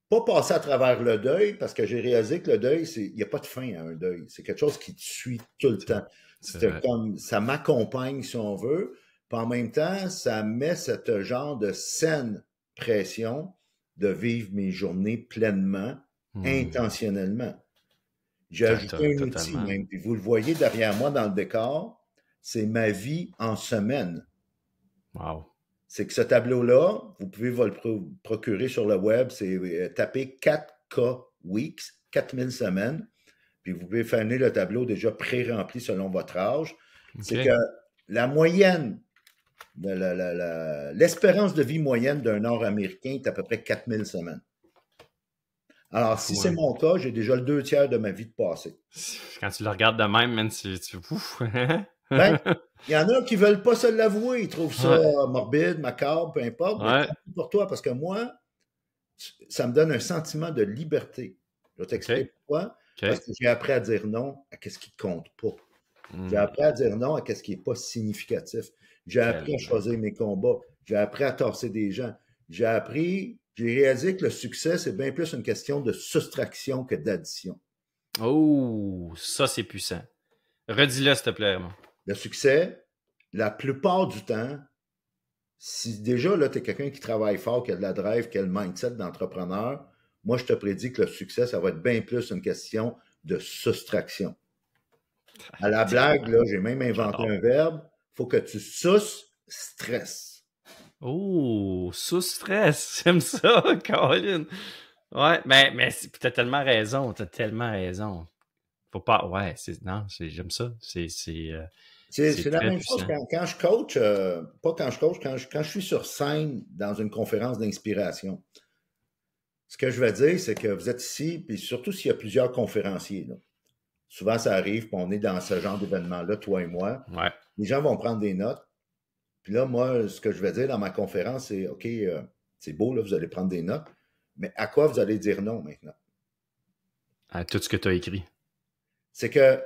pas passer à travers le deuil, parce que j'ai réalisé que le deuil, il n'y a pas de fin à un deuil. C'est quelque chose qui te suit tout le C'est temps. c'est C'est vrai. comme, ça m'accompagne, si on veut, puis en même temps, ça met ce genre de saine pression de vivre mes journées pleinement, Hmm. intentionnellement. J'ai ajouté un outil Totalement. même, puis vous le voyez derrière moi dans le décor, c'est ma vie en semaine. Wow. C'est que ce tableau-là, vous pouvez vous le procurer sur le web, c'est taper 4K Weeks, 4000 semaines, puis vous pouvez faner le tableau déjà pré-rempli selon votre âge. C'est que OK. la moyenne, l'espérance de vie moyenne d'un Nord-Américain est à peu près 4000 semaines. C'est Alors, si fou, c'est hein? mon cas, j'ai déjà le 2 tiers de ma vie de passé. Quand tu le regardes de même, man, ouf. Ben, il y en a qui ne veulent pas se l'avouer. Ils trouvent ça Ouais. morbide, macabre, peu importe, mais Ouais. tant pis pour toi, parce que moi, ça me donne un sentiment de liberté. Je vais t'expliquer OK. pourquoi. Parce OK. que j'ai appris à dire non à ce qui ne compte pas. J'ai Hmm. appris à dire non à ce qui n'est pas significatif. J'ai appris à Tellement. choisir mes combats. J'ai appris à torser des gens. J'ai réalisé que le succès, c'est bien plus une question de soustraction que d'addition. Oh, ça c'est puissant. Redis-le, s'il te plaît, moi. Le succès, la plupart du temps, si déjà là, tu es quelqu'un qui travaille fort, qui a de la drive, qui a le mindset d'entrepreneur, moi, je te prédis que le succès, ça va être bien plus une question de soustraction. À la blague, là, j'ai même inventé un verbe. Il faut que tu sous-stresses. Oh, sous-stress. J'aime ça, Caroline. Ouais, mais t'as tellement raison. T'as tellement raison. Faut pas. Ouais, j'aime ça. C'est C'est la très même chose puissant. quand je coach, pas quand je coach, quand je suis sur scène dans une conférence d'inspiration. Ce que je vais dire, c'est que vous êtes ici, puis surtout s'il y a plusieurs conférenciers. Là. Souvent, ça arrive, puis on est dans ce genre d'événement-là, toi et moi. Ouais. Les gens vont prendre des notes. Puis là, moi, ce que je vais dire dans ma conférence, c'est OK, c'est beau, là, vous allez prendre des notes, mais à quoi vous allez dire non maintenant? À tout ce que tu as écrit. C'est que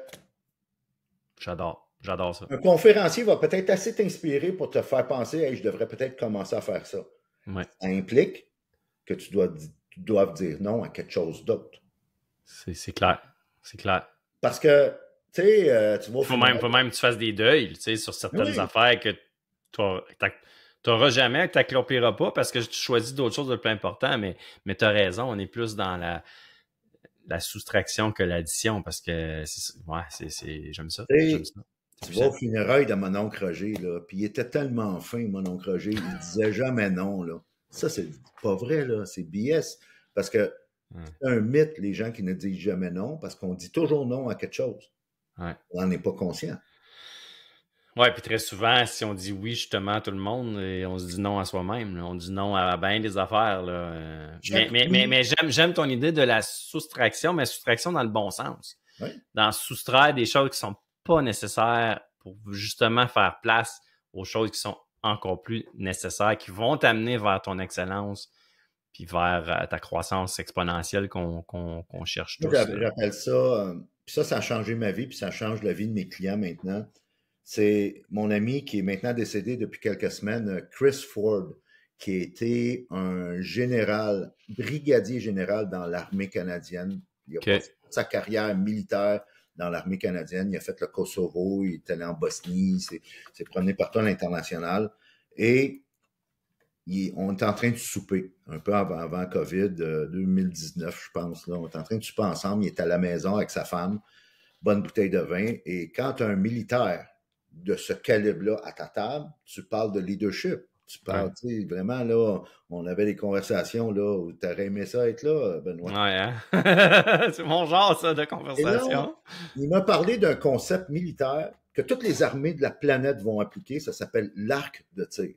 J'adore ça. un conférencier va peut-être assez t'inspirer pour te faire penser, hey, je devrais peut-être commencer à faire ça. Ouais. Ça implique que tu dois dire non à quelque chose d'autre. C'est clair. C'est clair. Parce que, tu sais, tu vas au Faut même que tu fasses des deuils, tu sais, sur certaines affaires que tu n'auras jamais, que tu n'accompliras pas parce que tu choisis d'autres choses de plus importantes, mais tu as raison, on est plus dans la soustraction que l'addition parce que j'aime ça. J'aime ça. Tu vas au funérailles de mon oncle Roger, là, puis il était tellement fin, mon oncle Roger, il disait jamais non, là. Ça, c'est pas vrai, là, c'est BS. Parce que c'est un mythe, les gens qui ne disent jamais non, parce qu'on dit toujours non à quelque chose. Ouais. On n'en est pas conscient. Oui, puis très souvent, si on dit oui justement à tout le monde, on se dit non à soi-même. Là. On dit non à bien des affaires. Là. Mais j'aime ton idée de la soustraction, mais soustraction dans le bon sens. Oui. Dans soustraire des choses qui sont pas nécessaires pour justement faire place aux choses qui sont encore plus nécessaires, qui vont t'amener vers ton excellence puis vers ta croissance exponentielle qu'on cherche tous. J'appelle ça, puis ça a changé ma vie, puis ça change la vie de mes clients maintenant. C'est mon ami qui est maintenant décédé depuis quelques semaines, Chris Ford, qui a été un général, brigadier général dans l'armée canadienne. Il a passé toute sa carrière militaire dans l'armée canadienne. Il a fait le Kosovo, il est allé en Bosnie, il s'est promené partout à l'international. Et on est en train de souper, un peu avant COVID, 2019, je pense. Là. On est en train de souper ensemble. Il est à la maison avec sa femme, bonne bouteille de vin. Et quand tu as un militaire de ce calibre-là à ta table, tu parles de leadership. Tu parles, tu sais, vraiment, là, on avait des conversations, là, où tu aurais aimé ça être là, Benoît. Ouais, hein? C'est mon genre, ça, de conversation. Et là, il m'a parlé d'un concept militaire que toutes les armées de la planète vont appliquer. Ça s'appelle l'arc de tir.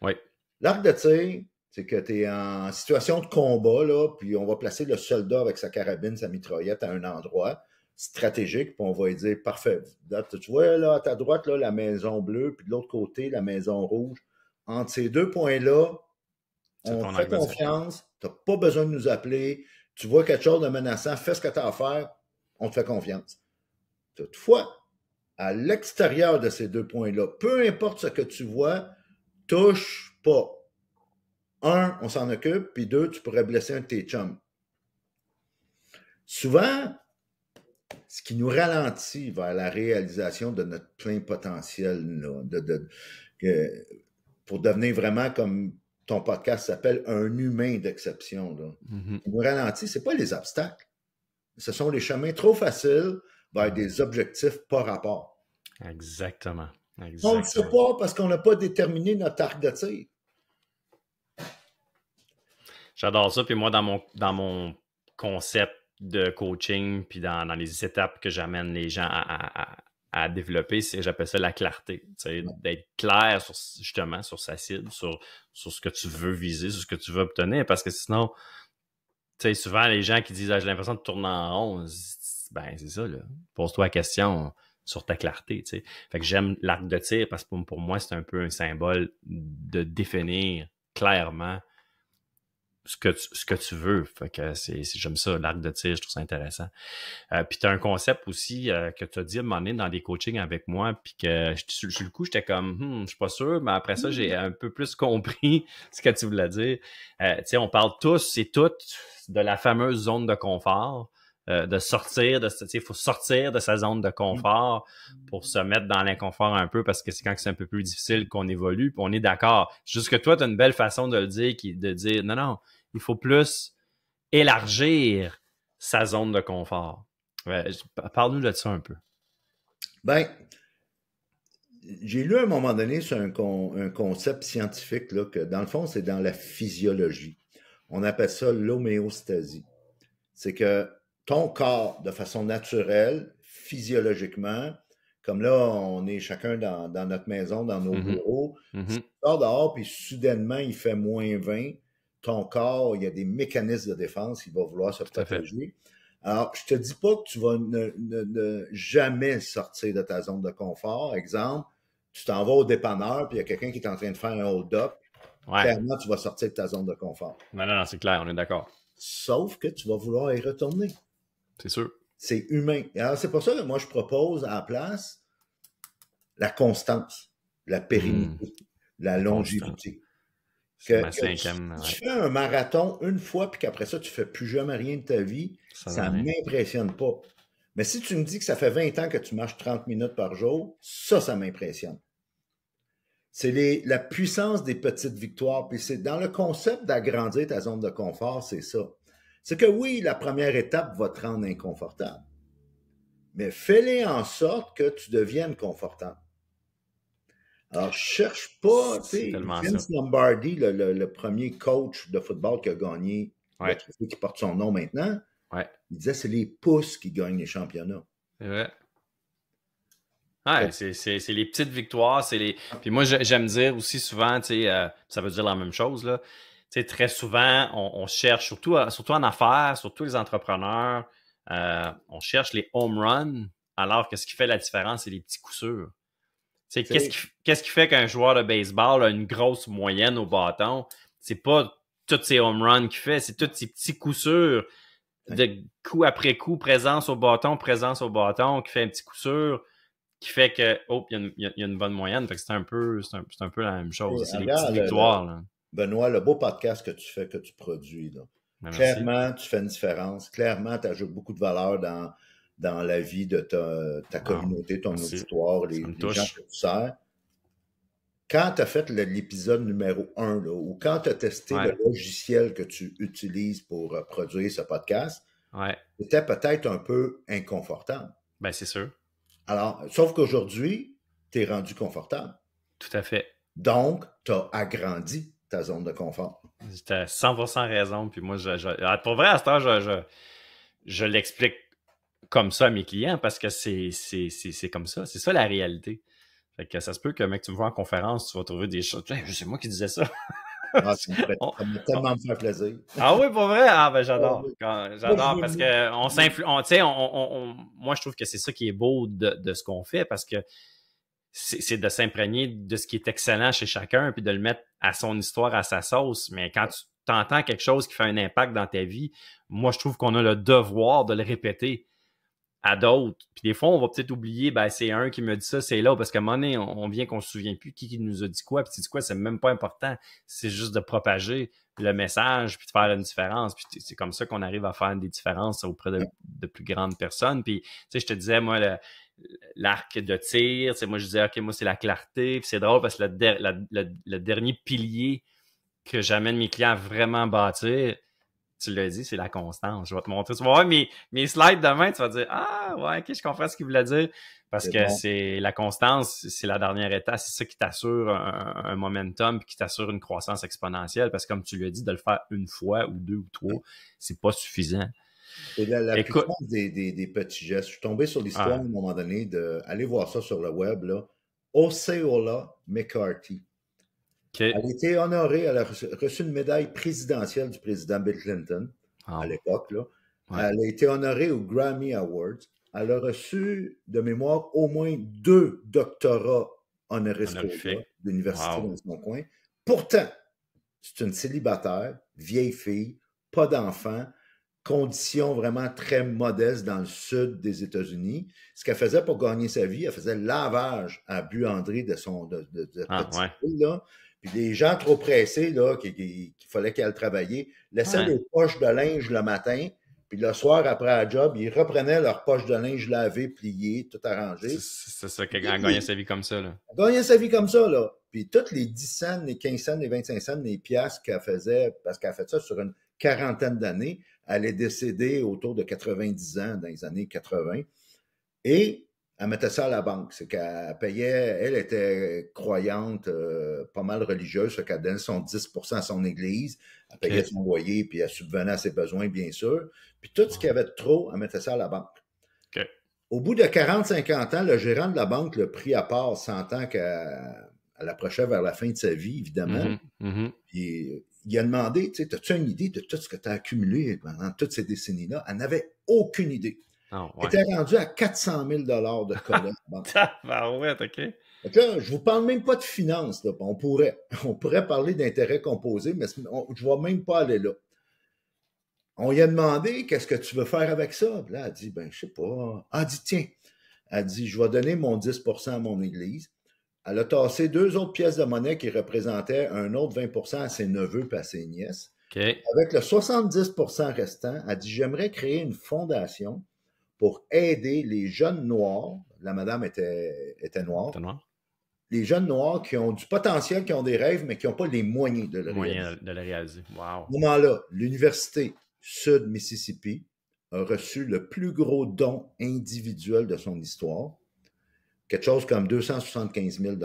Oui. L'arc de tir, c'est que tu es en situation de combat, là, puis on va placer le soldat avec sa carabine, sa mitraillette à un endroit stratégique, puis on va lui dire, parfait, tu vois, là, à ta droite, là, la maison bleue, puis de l'autre côté, la maison rouge. Entre ces deux points-là, on te fait confiance, tu n'as pas besoin de nous appeler, tu vois quelque chose de menaçant, fais ce que tu as à faire, on te fait confiance. Toutefois, à l'extérieur de ces deux points-là, peu importe ce que tu vois, touche pas. Un, on s'en occupe, puis deux, tu pourrais blesser un de tes chums. Souvent, ce qui nous ralentit vers la réalisation de notre plein potentiel, là, pour devenir vraiment, comme ton podcast s'appelle, un humain d'exception. Là. Mm-hmm. Ce qui nous ralentit, ce n'est pas les obstacles. Ce sont les chemins trop faciles vers des objectifs par rapport. Exactement. On ne le sait pas parce qu'on n'a pas déterminé notre arc de tir. J'adore ça. Puis moi, dans mon concept de coaching, puis dans les étapes que j'amène les gens à développer, j'appelle ça la clarté. D'être clair justement sur sa cible, sur ce que tu veux viser, sur ce que tu veux obtenir. Parce que sinon, souvent les gens qui disent j'ai l'impression de tourner en rond, ben c'est ça, là. Pose-toi la question sur ta clarté. T'sais. Fait que j'aime l'arc de tir parce que pour moi, c'est un peu un symbole de définir clairement ce que tu veux. Fait que j'aime ça, l'arc de tir, je trouve ça intéressant. Puis tu as un concept aussi que tu as dit à un moment donné dans des coachings avec moi, puis que sur le coup, j'étais comme je suis pas sûr, mais après ça, j'ai un peu plus compris ce que tu voulais dire. On parle tous et toutes de la fameuse zone de confort. de sortir il faut sortir de sa zone de confort pour se mettre dans l'inconfort un peu parce que c'est quand c'est un peu plus difficile qu'on évolue, puis on est d'accord. Juste que toi, tu as une belle façon de le dire, de dire non, il faut plus élargir sa zone de confort. Ouais, parle-nous de ça un peu. Ben, j'ai lu à un moment donné sur un concept scientifique là, que dans le fond, c'est dans la physiologie. On appelle ça l'homéostasie. C'est que ton corps, de façon naturelle, physiologiquement, comme là, on est chacun dans notre maison, dans nos bureaux, si tu sors dehors, puis soudainement, il fait -20, ton corps, il y a des mécanismes de défense, il va vouloir se protéger. Alors, je te dis pas que tu vas ne jamais sortir de ta zone de confort. Exemple, tu t'en vas au dépanneur, puis il y a quelqu'un qui est en train de faire un hold-up. Ouais. Clairement, tu vas sortir de ta zone de confort. Non, c'est clair, on est d'accord. Sauf que tu vas vouloir y retourner. C'est sûr. C'est humain. Alors, c'est pour ça que moi, je propose à la place la constance, la pérennité, la longévité. C'est ma cinquième. Tu fais un marathon une fois, puis qu'après ça, tu ne fais plus jamais rien de ta vie, ça ne m'impressionne pas. Mais si tu me dis que ça fait 20 ans que tu marches 30 minutes par jour, ça m'impressionne. C'est la puissance des petites victoires. Puis c'est dans le concept d'agrandir ta zone de confort, c'est ça. C'est que oui, la première étape va te rendre inconfortable. Mais fais-les en sorte que tu deviennes confortable. Alors, je cherche pas, tu sais, Vince Lombardi, le premier coach de football qui a gagné le trophée qui porte son nom maintenant, il disait c'est les pouces qui gagnent les championnats. C'est vrai. Ouais, c'est les petites victoires, Puis moi, j'aime dire aussi souvent, tu sais, ça veut dire la même chose, là. Tu sais, très souvent, on cherche, surtout en affaires, surtout les entrepreneurs, on cherche les home runs, alors que ce qui fait la différence, c'est les petits coups sûrs. Tu sais, qu'est-ce qui fait qu'un joueur de baseball a une grosse moyenne au bâton? C'est pas tous ces home runs qu'il fait, c'est tous ces petits coups sûrs, de coup après coup, présence au bâton, qui fait un petit coup sûr, qui fait que, il y a une bonne moyenne. Fait que c'est un peu la même chose. C'est les petites victoires, là. Benoît, le beau podcast que tu fais, que tu produis, là. Clairement, tu fais une différence. Clairement, tu ajoutes beaucoup de valeur dans la vie de ta communauté, ton auditoire, les gens que tu sers. Quand tu as fait l'épisode numéro 1, là, ou quand tu as testé le logiciel que tu utilises pour produire ce podcast, c'était peut-être un peu inconfortable. Ben, c'est sûr. Alors, sauf qu'aujourd'hui, tu es rendu confortable. Tout à fait. Donc, tu as agrandi ta zone de confort. Tu as 100% raison. Puis moi, pour vrai, à ce temps, je l'explique comme ça à mes clients parce que c'est comme ça. C'est ça la réalité. Fait que ça se peut que, mec, tu me vois en conférence, tu vas trouver des choses. C'est moi qui disais ça. Ça me tellement me faire plaisir. Ah oui, pour vrai? Ah, ben, j'adore. J'adore parce que on s'influence. Tu sais, moi, je trouve que c'est ça qui est beau de ce qu'on fait parce que c'est de s'imprégner de ce qui est excellent chez chacun puis de le mettre à son histoire, à sa sauce. Mais quand tu entends quelque chose qui fait un impact dans ta vie, moi, je trouve qu'on a le devoir de le répéter à d'autres. Puis des fois, on va peut-être oublier, ben c'est un qui me dit ça, c'est là, parce qu'à un moment donné, on vient qu'on se souvient plus qui nous a dit quoi, puis tu dis quoi, c'est même pas important. C'est juste de propager le message, puis de faire une différence. Puis c'est comme ça qu'on arrive à faire des différences auprès de plus grandes personnes. Puis, tu sais, je te disais, moi, l'arc de tir, tu sais, moi, je disais, OK, moi, c'est la clarté. Puis c'est drôle parce que le dernier pilier que j'amène mes clients à vraiment bâtir, tu l'as dit, c'est la constance. Je vais te montrer. Tu vas voir mes slides demain, tu vas dire, ah, ouais, OK, je comprends ce qu'il voulait dire. Parce que c'est la constance, c'est la dernière étape. C'est ça qui t'assure un momentum puis qui t'assure une croissance exponentielle. Parce que comme tu l'as dit, de le faire une fois ou deux ou trois, c'est pas suffisant. Et la puissance des petits gestes. Je suis tombé sur l'histoire à un moment donné allez voir ça sur le web, là. Osceola McCarthy. Elle a été honorée, elle a reçu une médaille présidentielle du président Bill Clinton à l'époque. Là. Elle a été honorée aux Grammy Awards. Elle a reçu, de mémoire, au moins 2 doctorats honoris causa de l'université dans son coin. Pourtant, c'est une célibataire, vieille fille, pas d'enfant, conditions vraiment très modestes dans le sud des États-Unis. Ce qu'elle faisait pour gagner sa vie, elle faisait le lavage à buanderie de petite fille, là. Puis les gens trop pressés, là, qu'il fallait qu'elle travaille, laissaient les poches de linge le matin, Puis le soir, après la job, ils reprenaient leur poche de linge lavée, pliée, tout arrangé. C'est ça, quelqu'un a gagné sa vie comme ça, là. Elle gagnait sa vie comme ça, là. Puis toutes les 10 cents, les 15 cents, les 25 cents, les piastres qu'elle faisait, parce qu'elle a fait ça sur une quarantaine d'années, elle est décédée autour de 90 ans, dans les années 80. Et elle mettait ça à la banque. C'est qu'elle payait, elle était croyante, pas mal religieuse, fait qu'elle donnait son 10% à son église, elle payait son loyer, puis elle subvenait à ses besoins, bien sûr. Puis tout ce qu'il y avait de trop, elle mettait ça à la banque. Okay. Au bout de 40-50 ans, le gérant de la banque l'a pris à part, sentant qu'elle approchait vers la fin de sa vie, évidemment. Puis il a demandé, tu sais, as-tu une idée de tout ce que tu as accumulé pendant toutes ces décennies-là? Elle n'avait aucune idée. Oh, elle était rendue à 400 000 de collecte. Ouais, OK. Donc là, je vous parle même pas de finances. Là. On pourrait parler d'intérêts composés, mais je ne vais même pas aller là. On lui a demandé, qu'est-ce que tu veux faire avec ça? Puis là, elle a dit, ben, je sais pas. Elle a dit, tiens, elle a dit, je vais donner mon 10% à mon église. Elle a tassé 2 autres pièces de monnaie qui représentaient un autre 20% à ses neveux et à ses nièces. Okay. Avec le 70% restant, elle a dit, j'aimerais créer une fondation pour aider les jeunes noirs. La madame était noire. Les jeunes noirs qui ont du potentiel, qui ont des rêves, mais qui n'ont pas les moyens de le réaliser. Wow. À ce moment-là, l'Université Sud Mississippi a reçu le plus gros don individuel de son histoire, quelque chose comme 275 000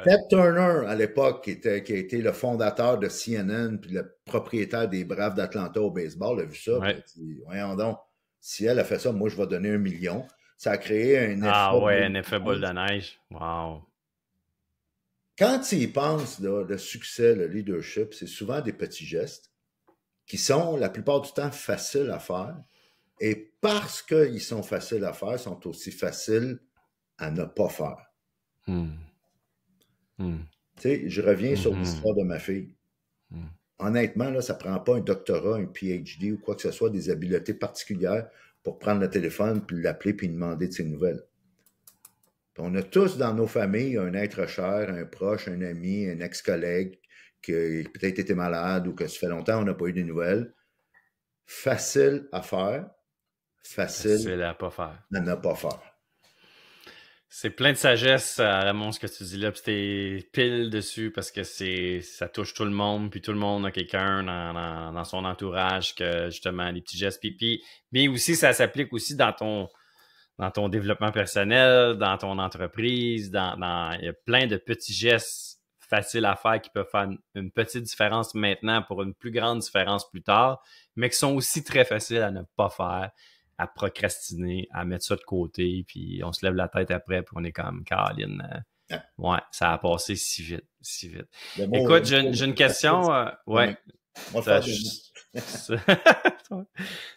Ted Turner, à l'époque, qui a été le fondateur de CNN puis le propriétaire des Braves d'Atlanta au baseball, a vu ça. Ouais. Dit, voyons donc, si elle a fait ça, moi, je vais donner 1 million. Ça a créé un effet. Un effet boule de neige. Wow. Quand tu y penses, là, le succès, le leadership, c'est souvent des petits gestes qui sont, la plupart du temps, faciles à faire. Et parce qu'ils sont faciles à faire, sont aussi faciles à ne pas faire. Tu sais, je reviens sur l'histoire de ma fille. Honnêtement, là, ça ne prend pas un doctorat, un PhD ou quoi que ce soit, des habiletés particulières pour prendre le téléphone, puis l'appeler, puis demander de ses nouvelles. Puis on a tous dans nos familles un être cher, un proche, un ami, un ex-collègue qui a peut-être été malade ou que ça fait longtemps qu'on n'a pas eu de nouvelles. Facile à faire, facile à pas faire. À ne pas faire. C'est plein de sagesse, Ramon, ce que tu dis là, puis t'es pile dessus parce que ça touche tout le monde, puis tout le monde a quelqu'un dans son entourage que, justement, les petits gestes. Mais aussi, ça s'applique aussi dans ton développement personnel, dans ton entreprise, il y a plein de petits gestes faciles à faire qui peuvent faire une petite différence maintenant pour une plus grande différence plus tard, mais qui sont aussi très faciles à ne pas faire, à procrastiner, à mettre ça de côté, puis on se lève la tête après, puis on est comme Caroline. Ouais, ça a passé si vite. Écoute, j'ai une question. Ouais. J'ai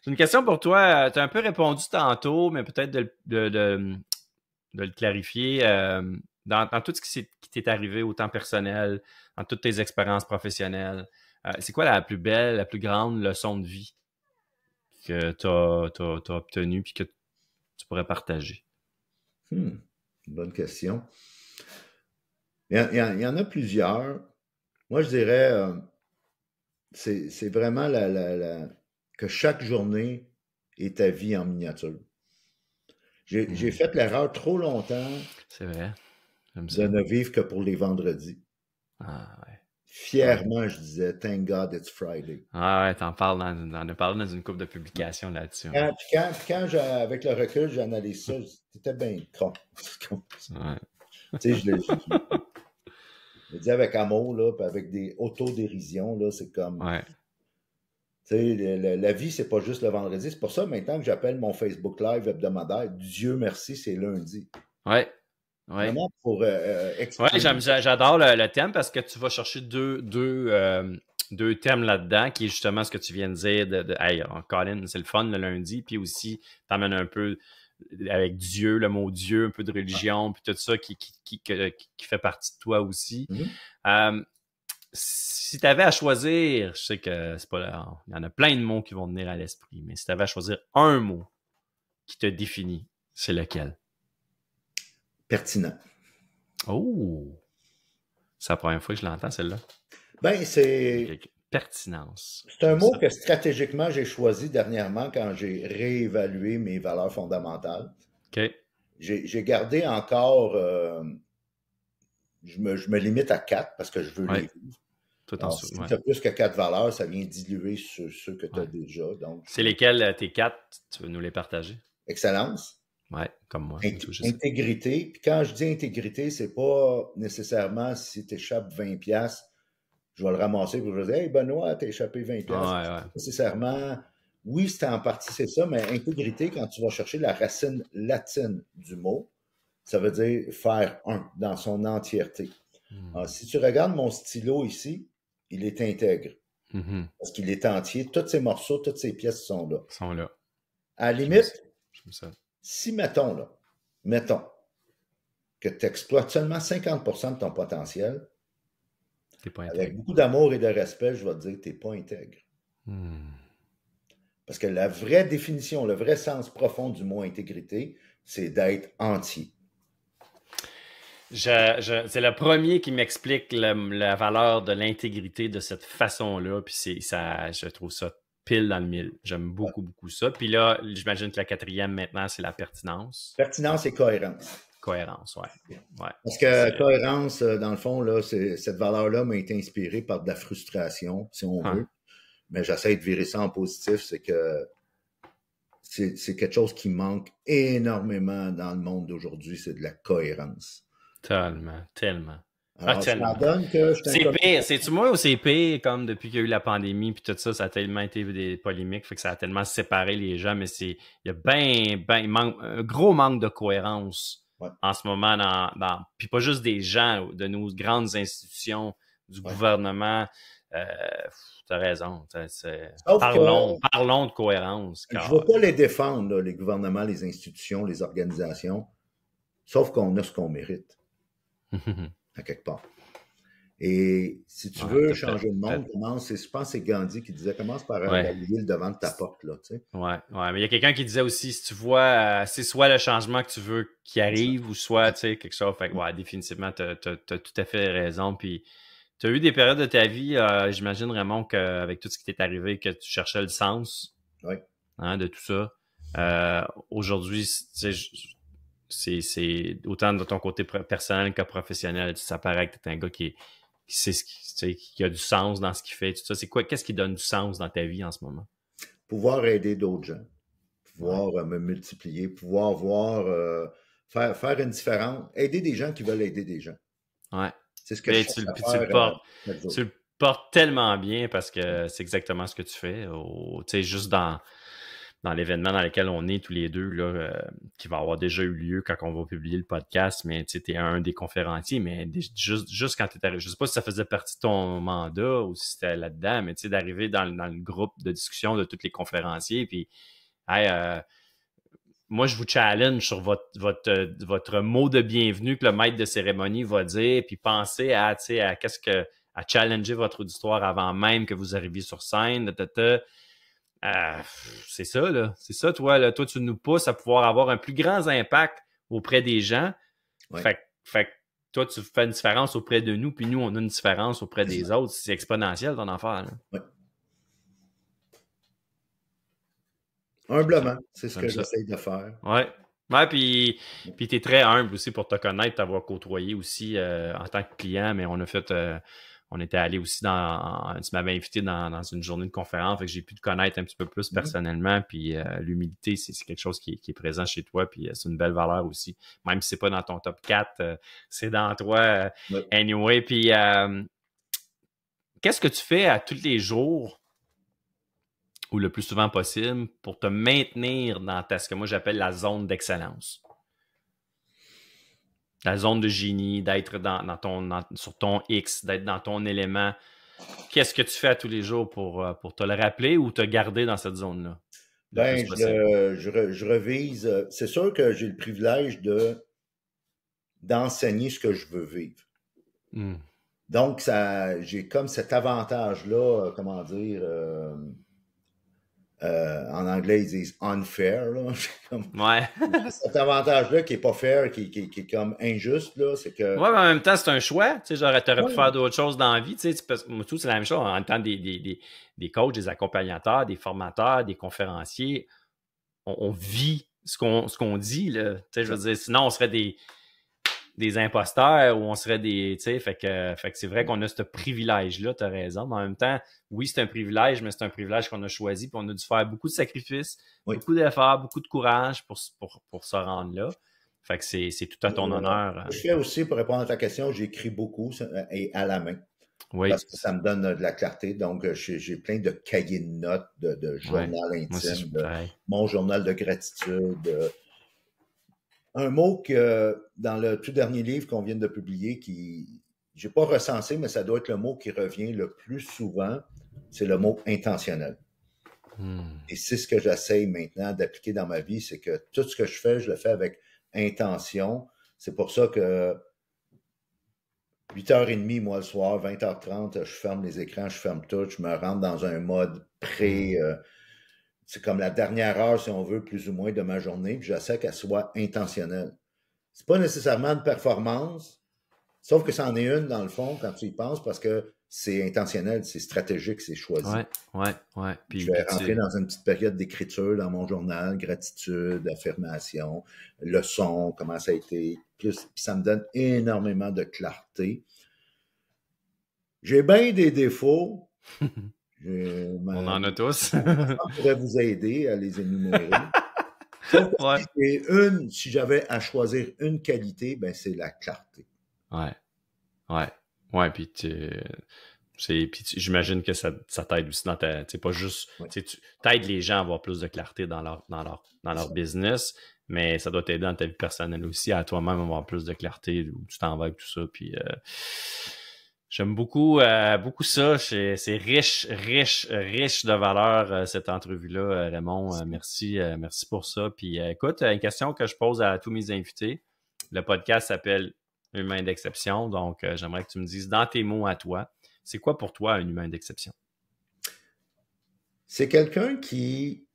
une question pour toi. Tu as un peu répondu tantôt, mais peut-être de le clarifier. Dans tout ce qui t'est arrivé, autant personnel, dans toutes tes expériences professionnelles, c'est quoi la plus belle, la plus grande leçon de vie que tu as obtenue et que tu pourrais partager? Bonne question. Il y en a plusieurs. Moi, je dirais, c'est vraiment que chaque journée est ta vie en miniature. J'ai fait l'erreur trop longtemps. C'est vrai. De ne vivre que pour les vendredis. Ah ouais. Fièrement, je disais, thank God it's Friday. Ah ouais, t'en parles dans une couple de publications là-dessus. Quand avec le recul, j'analyse ça, c'était bien con. Ouais. Tu sais, je le dis avec amour, là, puis avec des autodérisions, là, c'est comme... Ouais. Tu sais, la vie, c'est pas juste le vendredi. C'est pour ça, maintenant, que j'appelle mon Facebook Live hebdomadaire, Dieu merci, c'est lundi. Ouais. Vraiment pour j'adore le thème parce que tu vas chercher deux thèmes là-dedans, qui est justement ce que tu viens de dire hey, Colin, c'est le fun le lundi, puis aussi t'emmènes un peu avec Dieu, le mot Dieu, un peu de religion, puis tout ça qui fait partie de toi aussi. Si tu avais à choisir, je sais que c'est pas il y en a plein de mots qui vont venir à l'esprit, mais si tu avais à choisir un mot qui te définit, c'est lequel? Pertinent. Oh! C'est la première fois que je l'entends, celle-là. Ben, c'est... Pertinence. C'est un mot que stratégiquement j'ai choisi dernièrement quand j'ai réévalué mes valeurs fondamentales. OK. J'ai gardé encore, je me limite à 4 parce que je veux les vivre. Tout Alors, si tu as plus que 4 valeurs, ça vient diluer sur ceux que tu as déjà. C'est lesquels tes 4? Tu veux nous les partager? Excellence. Oui, comme moi. Intégrité. Puis quand je dis intégrité, c'est pas nécessairement si tu échappes 20$, je vais le ramasser pour dire hey Benoît, t'as échappé 20$. Ouais. Nécessairement, oui, c'est en partie c'est ça, mais intégrité, quand tu vas chercher la racine latine du mot, ça veut dire faire un dans son entièreté. Alors, si tu regardes mon stylo ici, il est intègre. Parce qu'il est entier. Tous ces morceaux, toutes ces pièces sont là. Sont là. À la limite, si mettons que tu exploites seulement 50% de ton potentiel, avec beaucoup d'amour et de respect, je vais te dire que tu n'es pas intègre. Parce que la vraie définition, le vrai sens profond du mot intégrité, c'est d'être entier. C'est le premier qui m'explique la valeur de l'intégrité de cette façon-là. Puis je trouve ça pile dans le mille. J'aime beaucoup ça. Puis là, j'imagine que la quatrième maintenant, c'est la pertinence. Pertinence et cohérence. Cohérence, ouais. Parce que cohérence, dans le fond, là, cette valeur-là m'a été inspirée par de la frustration, si on veut. Mais j'essaie de virer ça en positif, c'est que c'est quelque chose qui manque énormément dans le monde d'aujourd'hui, c'est de la cohérence. Tellement. Alors, ça donne que c'est pire. C'est-tu moi ou c'est pire, comme depuis qu'il y a eu la pandémie puis tout ça, ça a tellement été des polémiques, fait que ça a tellement séparé les gens, mais il y a il manque un gros manque de cohérence en ce moment puis pas juste des gens, de nos grandes institutions, du gouvernement. T'as raison. Parlons de cohérence. Je ne veux pas les défendre, là, les gouvernements, les institutions, les organisations, sauf qu'on a ce qu'on mérite. À quelque part. Et si tu veux changer le monde, je pense que c'est Gandhi qui disait commence par l'huile devant ta porte. Là, tu sais. Ouais, mais il y a quelqu'un qui disait aussi si tu vois, c'est soit le changement que tu veux qui arrive ou soit quelque chose. Fait que, définitivement, tu as tout à fait raison. Puis tu as eu des périodes de ta vie, j'imagine, Raymond, qu'avec tout ce qui t'est arrivé, que tu cherchais le sens de tout ça. Aujourd'hui, c'est autant de ton côté personnel que professionnel. Ça paraît que tu es un gars qui a du sens dans ce qu'il fait. Tout ça. C'est quoi? Qu'est-ce qui donne du sens dans ta vie en ce moment? Pouvoir aider d'autres gens. Pouvoir me multiplier. Pouvoir voir, faire une différence. Aider des gens qui veulent aider des gens. Ouais. C'est ce que je tu le portes tellement bien parce que c'est exactement ce que tu fais. Juste dans l'événement dans lequel on est tous les deux, là, qui va avoir déjà eu lieu quand on va publier le podcast, mais tu es un des conférenciers, mais juste quand tu es arrivé, je sais pas si ça faisait partie de ton mandat ou si c'était là-dedans, mais d'arriver dans le groupe de discussion de tous les conférenciers, puis moi, je vous challenge sur votre mot de bienvenue que le maître de cérémonie va dire, puis pensez à challenger votre auditoire avant même que vous arriviez sur scène, c'est ça, là. C'est ça, toi, là. Toi, tu nous pousses à pouvoir avoir un plus grand impact auprès des gens. Fait que toi, tu fais une différence auprès de nous, puis nous, on a une différence auprès des autres. C'est exponentiel, ton affaire, là. Humblement, c'est ce que j'essaie de faire. Ouais, puis t'es très humble aussi pour te connaître, t'avoir côtoyé aussi en tant que client, mais on était allé aussi tu m'avais invité dans une journée de conférence, fait que j'ai pu te connaître un petit peu plus personnellement, puis l'humilité, c'est quelque chose qui est présent chez toi, puis c'est une belle valeur aussi, même si c'est pas dans ton top 4, c'est dans toi anyway, puis qu'est-ce que tu fais à tous les jours ou le plus souvent possible pour te maintenir dans ce que moi j'appelle la zone d'excellence? La zone de génie, d'être sur ton X, d'être dans ton élément. Qu'est-ce que tu fais à tous les jours pour te le rappeler ou te garder dans cette zone-là? Je revise. C'est sûr que j'ai le privilège d'enseigner ce que je veux vivre. Donc, j'ai comme cet avantage-là, comment dire, En anglais, ils disent unfair. Là. Ouais. Cet avantage-là qui n'est pas fair, qui est comme injuste, là, c'est que. Ouais, mais en même temps, c'est un choix. Tu sais, genre, t'aurais pu Ouais, faire d'autres choses dans la vie. Tu sais, moi, tout, c'est la même chose. En tant que des coachs, des accompagnateurs, des formateurs, des conférenciers, on vit ce qu'on dit, là. Tu sais, je veux dire, sinon, on serait des imposteurs ou on serait des. Tu sais, fait que c'est vrai qu'on a ce privilège-là, tu as raison. Mais en même temps, oui, c'est un privilège, mais c'est un privilège qu'on a choisi. Puis on a dû faire beaucoup de sacrifices, oui. beaucoup d'efforts, beaucoup de courage pour se rendre là. Fait que c'est tout à ton honneur. Je fais aussi, pour répondre à ta question, j'écris beaucoup et à la main. Oui. Parce que ça me donne de la clarté. Donc, j'ai plein de cahiers de notes, de Ouais. journal Moi aussi, je intime, suis de pareil. mon journal de gratitude. Un mot que dans le tout dernier livre qu'on vient de publier, qui j'ai pas recensé, mais ça doit être le mot qui revient le plus souvent, c'est le mot intentionnel. Et c'est ce que j'essaye maintenant d'appliquer dans ma vie, c'est que tout ce que je fais, je le fais avec intention. C'est pour ça que 8h30, moi, le soir, 20h30, je ferme les écrans, je ferme tout, je me rentre dans un mode c'est comme la dernière heure, si on veut, plus ou moins, de ma journée, puis j'essaie qu'elle soit intentionnelle. C'est pas nécessairement une performance, sauf que c'en est une, dans le fond, quand tu y penses, parce que c'est intentionnel, c'est stratégique, c'est choisi. Ouais. Je vais rentrer dans une petite période d'écriture dans mon journal, gratitude, affirmation, leçon, comment ça a été, puis ça me donne énormément de clarté. J'ai bien des défauts. On en a tous. On pourrait vous aider à les énumérer. Ouais. Si j'avais à choisir une qualité, ben c'est la clarté. Ouais, puis j'imagine que ça t'aide aussi dans ta. Tu sais, pas juste. Ouais. Tu t'aides les gens à avoir plus de clarté dans leur business, mais ça doit t'aider dans ta vie personnelle aussi, à toi-même avoir plus de clarté où tu t'en vas avec tout ça. Puis j'aime beaucoup ça. C'est riche de valeur, cette entrevue-là, Raymond. Merci pour ça. Puis écoute, une question que je pose à tous mes invités. Le podcast s'appelle Humain d'exception. Donc, j'aimerais que tu me dises, dans tes mots à toi, c'est quoi pour toi un humain d'exception? C'est quelqu'un qui,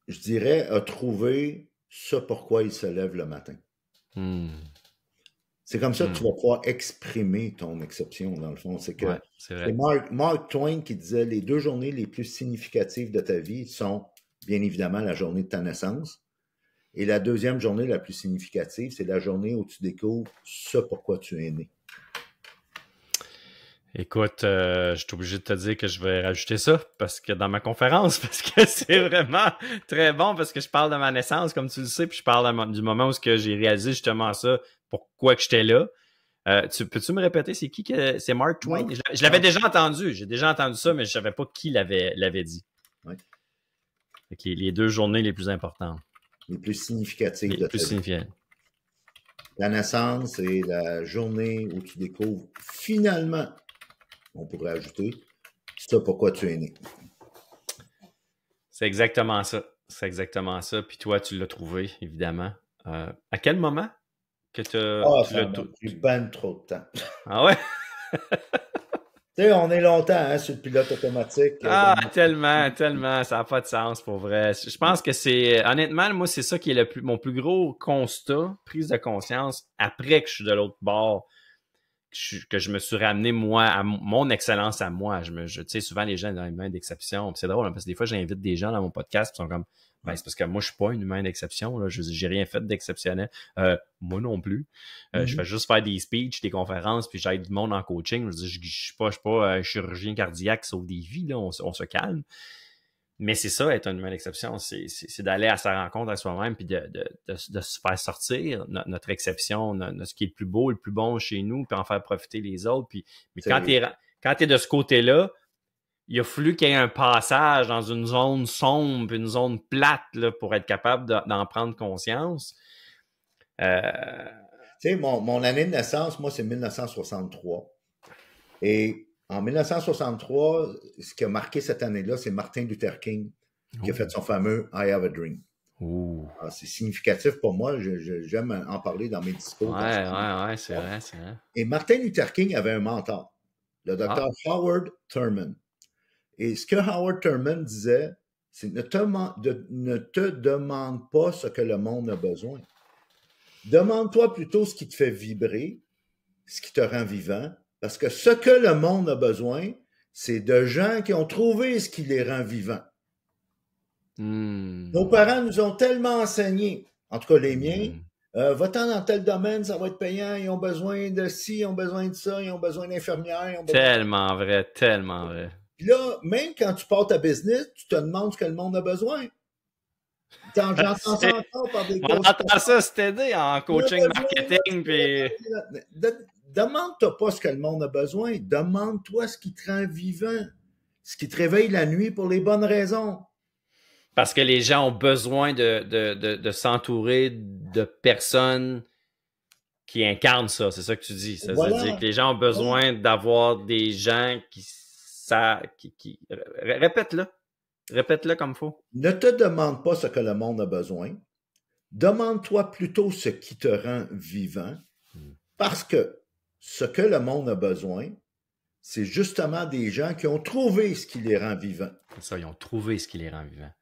je dirais, a trouvé ce pourquoi il se lève le matin. C'est comme ça que tu vas pouvoir exprimer ton exception, dans le fond. C'est que c'est Mark Twain qui disait les 2 journées les plus significatives de ta vie sont, bien évidemment, la journée de ta naissance. Et la deuxième journée la plus significative, c'est la journée où tu découvres ce pourquoi tu es né. Écoute, je suis obligé de te dire que je vais rajouter ça parce que dans ma conférence, parce que c'est vraiment très bon, parce que je parle de ma naissance, comme tu le sais, puis je parle du moment où j'ai réalisé justement ça, pourquoi que j'étais là. Peux-tu me répéter, c'est qui que c'est Mark Twain? Je l'avais déjà entendu, j'ai déjà entendu ça, mais je savais pas qui l'avait dit. Ouais. Les 2 journées les plus importantes. Les plus significatives de ta vie. La naissance et la journée où tu découvres finalement, on pourrait ajouter, ça pourquoi tu es né. C'est exactement ça. Puis toi, tu l'as trouvé, évidemment. À quel moment que tu l'as pris ben trop de temps. Ah ouais? Tu sais, on est longtemps sur le pilote automatique. Tellement. Ça n'a pas de sens, pour vrai. Je pense que c'est... Honnêtement, moi, c'est ça qui est mon plus gros constat, prise de conscience, après que je suis de l'autre bord, que je me suis ramené, moi, à mon excellence à moi. Tu sais, souvent, les gens ont une humain d'exception. C'est drôle, hein, parce que des fois, j'invite des gens dans mon podcast qui sont comme... Ben, c'est parce que moi, je suis pas une humain d'exception. Là. J'ai rien fait d'exceptionnel. Moi non plus. Je fais juste faire des speeches, des conférences, puis j'aide du monde en coaching. Je suis pas un chirurgien cardiaque qui sauve des vies. Là. On se calme. Mais c'est ça, être une humain d'exception. C'est d'aller à sa rencontre à soi-même, puis de se faire sortir notre exception, ce qui est le plus beau, le plus bon chez nous, puis en faire profiter les autres. Mais quand t'es de ce côté-là, il a fallu qu'il y ait un passage dans une zone sombre, une zone plate là, pour être capable d'en prendre conscience. Tu sais, mon année de naissance, moi, c'est 1963. Et en 1963, ce qui a marqué cette année-là, c'est Martin Luther King qui a fait son fameux I Have a Dream. C'est significatif pour moi. J'aime en parler dans mes discours. Ouais, c'est vrai. Et Martin Luther King avait un mentor, le docteur Howard Thurman. Et ce que Howard Thurman disait, c'est ne te demande pas ce que le monde a besoin. Demande-toi plutôt ce qui te fait vibrer, ce qui te rend vivant, parce que ce que le monde a besoin, c'est de gens qui ont trouvé ce qui les rend vivants. Nos parents nous ont tellement enseigné, en tout cas les miens, va-t'en dans tel domaine, ça va être payant, ils ont besoin de ci, ils ont besoin de ça, ils ont besoin d'infirmières. Tellement vrai, tellement vrai. Puis là, même quand tu pars ta business, tu te demandes ce que le monde a besoin. J'entends ça encore par des On entend ça cet été en coaching marketing. Puis... Demande-toi pas ce que le monde a besoin. Demande-toi ce qui te rend vivant. Ce qui te réveille la nuit pour les bonnes raisons. Parce que les gens ont besoin de s'entourer de personnes qui incarnent ça. C'est ça que tu dis. Ça veut dire que les gens ont besoin d'avoir des gens qui savent... Répète-le. Répète-le comme il faut. Ne te demande pas ce que le monde a besoin. Demande-toi plutôt ce qui te rend vivant. Parce que ce que le monde a besoin, c'est justement des gens qui ont trouvé ce qui les rend vivants. C'est ça, ils ont trouvé ce qui les rend vivants.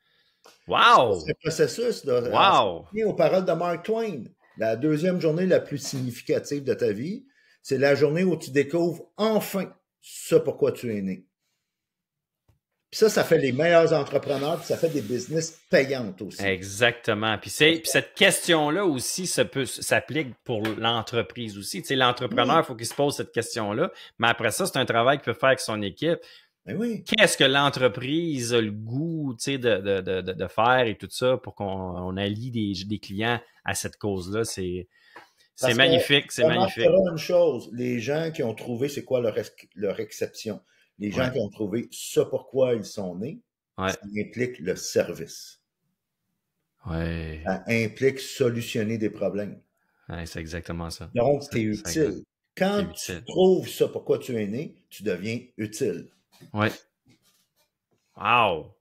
Wow! C'est le processus. Là, wow! Aux paroles de Mark Twain. La deuxième journée la plus significative de ta vie, c'est la journée où tu découvres enfin ce pourquoi tu es né. Puis ça fait les meilleurs entrepreneurs, puis ça fait des business payantes aussi. Exactement. Puis cette question-là aussi s'applique pour l'entreprise aussi. Tu sais, l'entrepreneur, il faut qu'il se pose cette question-là. Mais après ça, c'est un travail qu'il peut faire avec son équipe. Ben oui. Qu'est-ce que l'entreprise a le goût, tu sais, de faire et tout ça pour qu'on allie des clients à cette cause-là? C'est magnifique, c'est magnifique. Une chose, les gens qui ont trouvé c'est quoi leur exception. Les gens qui ont trouvé ce pourquoi ils sont nés, ça implique le service. Ouais. Ça implique solutionner des problèmes. Ouais, c'est exactement ça. Donc, tu es utile. Quand tu trouves ça pourquoi tu es né, tu deviens utile. Oui. Wow!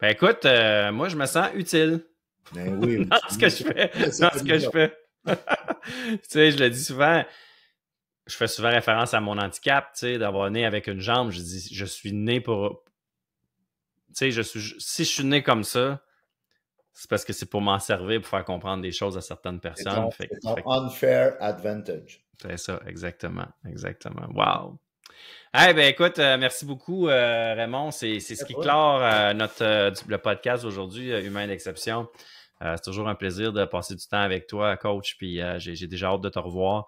Ben écoute, moi, je me sens utile. Ben oui. Dans ce que je fais. Dans ce que je fais. Tu sais, je le dis souvent. Je fais souvent référence à mon handicap, tu sais, d'avoir né avec une jambe. Je dis, je suis né pour... Tu sais, si je suis né comme ça, c'est parce que c'est pour m'en servir, pour faire comprendre des choses à certaines personnes. C'est ton unfair advantage. C'est ça, exactement. Exactement. Wow! Eh ben écoute, merci beaucoup, Raymond. C'est ce qui clore le podcast aujourd'hui, Humain d'exception. C'est toujours un plaisir de passer du temps avec toi, coach, puis j'ai déjà hâte de te revoir.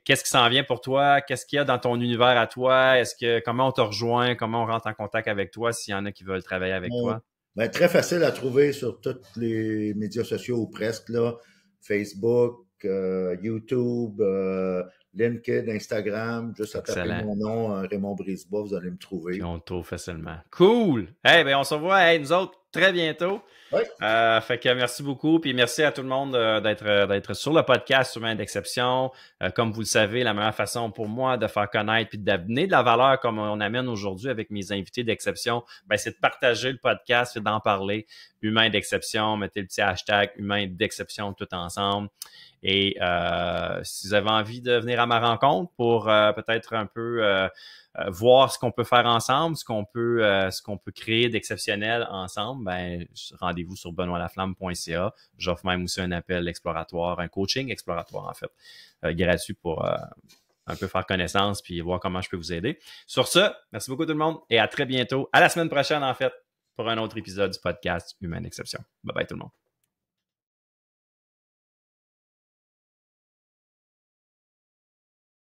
Qu'est-ce qui s'en vient pour toi? Qu'est-ce qu'il y a dans ton univers à toi? Comment on te rejoint? Comment on rentre en contact avec toi s'il y en a qui veulent travailler avec toi? Ben, très facile à trouver sur tous les médias sociaux ou presque, là. Facebook, YouTube, LinkedIn, Instagram, juste à taper mon nom, Raymond Brisebois, vous allez me trouver. Puis on te trouve facilement. Cool! Ben, on se revoit, nous autres, très bientôt. Oui. Fait que merci beaucoup, puis merci à tout le monde d'être sur le podcast Humain d'exception. Comme vous le savez, la meilleure façon pour moi de faire connaître puis d'amener de la valeur comme on amène aujourd'hui avec mes invités d'exception, ben c'est de partager le podcast et d'en parler. Humain d'exception, mettez le petit hashtag Humain d'exception tout ensemble. Et si vous avez envie de venir à ma rencontre pour peut-être un peu voir ce qu'on peut faire ensemble, ce qu'on peut créer d'exceptionnel ensemble, ben rendez-vous sur benoîtlaflamme.ca. J'offre même aussi un appel exploratoire, un coaching exploratoire en fait, gratuit pour un peu faire connaissance puis voir comment je peux vous aider. Sur ce, merci beaucoup tout le monde et à très bientôt, à la semaine prochaine en fait, pour un autre épisode du podcast Humain d'exception. Bye bye tout le monde.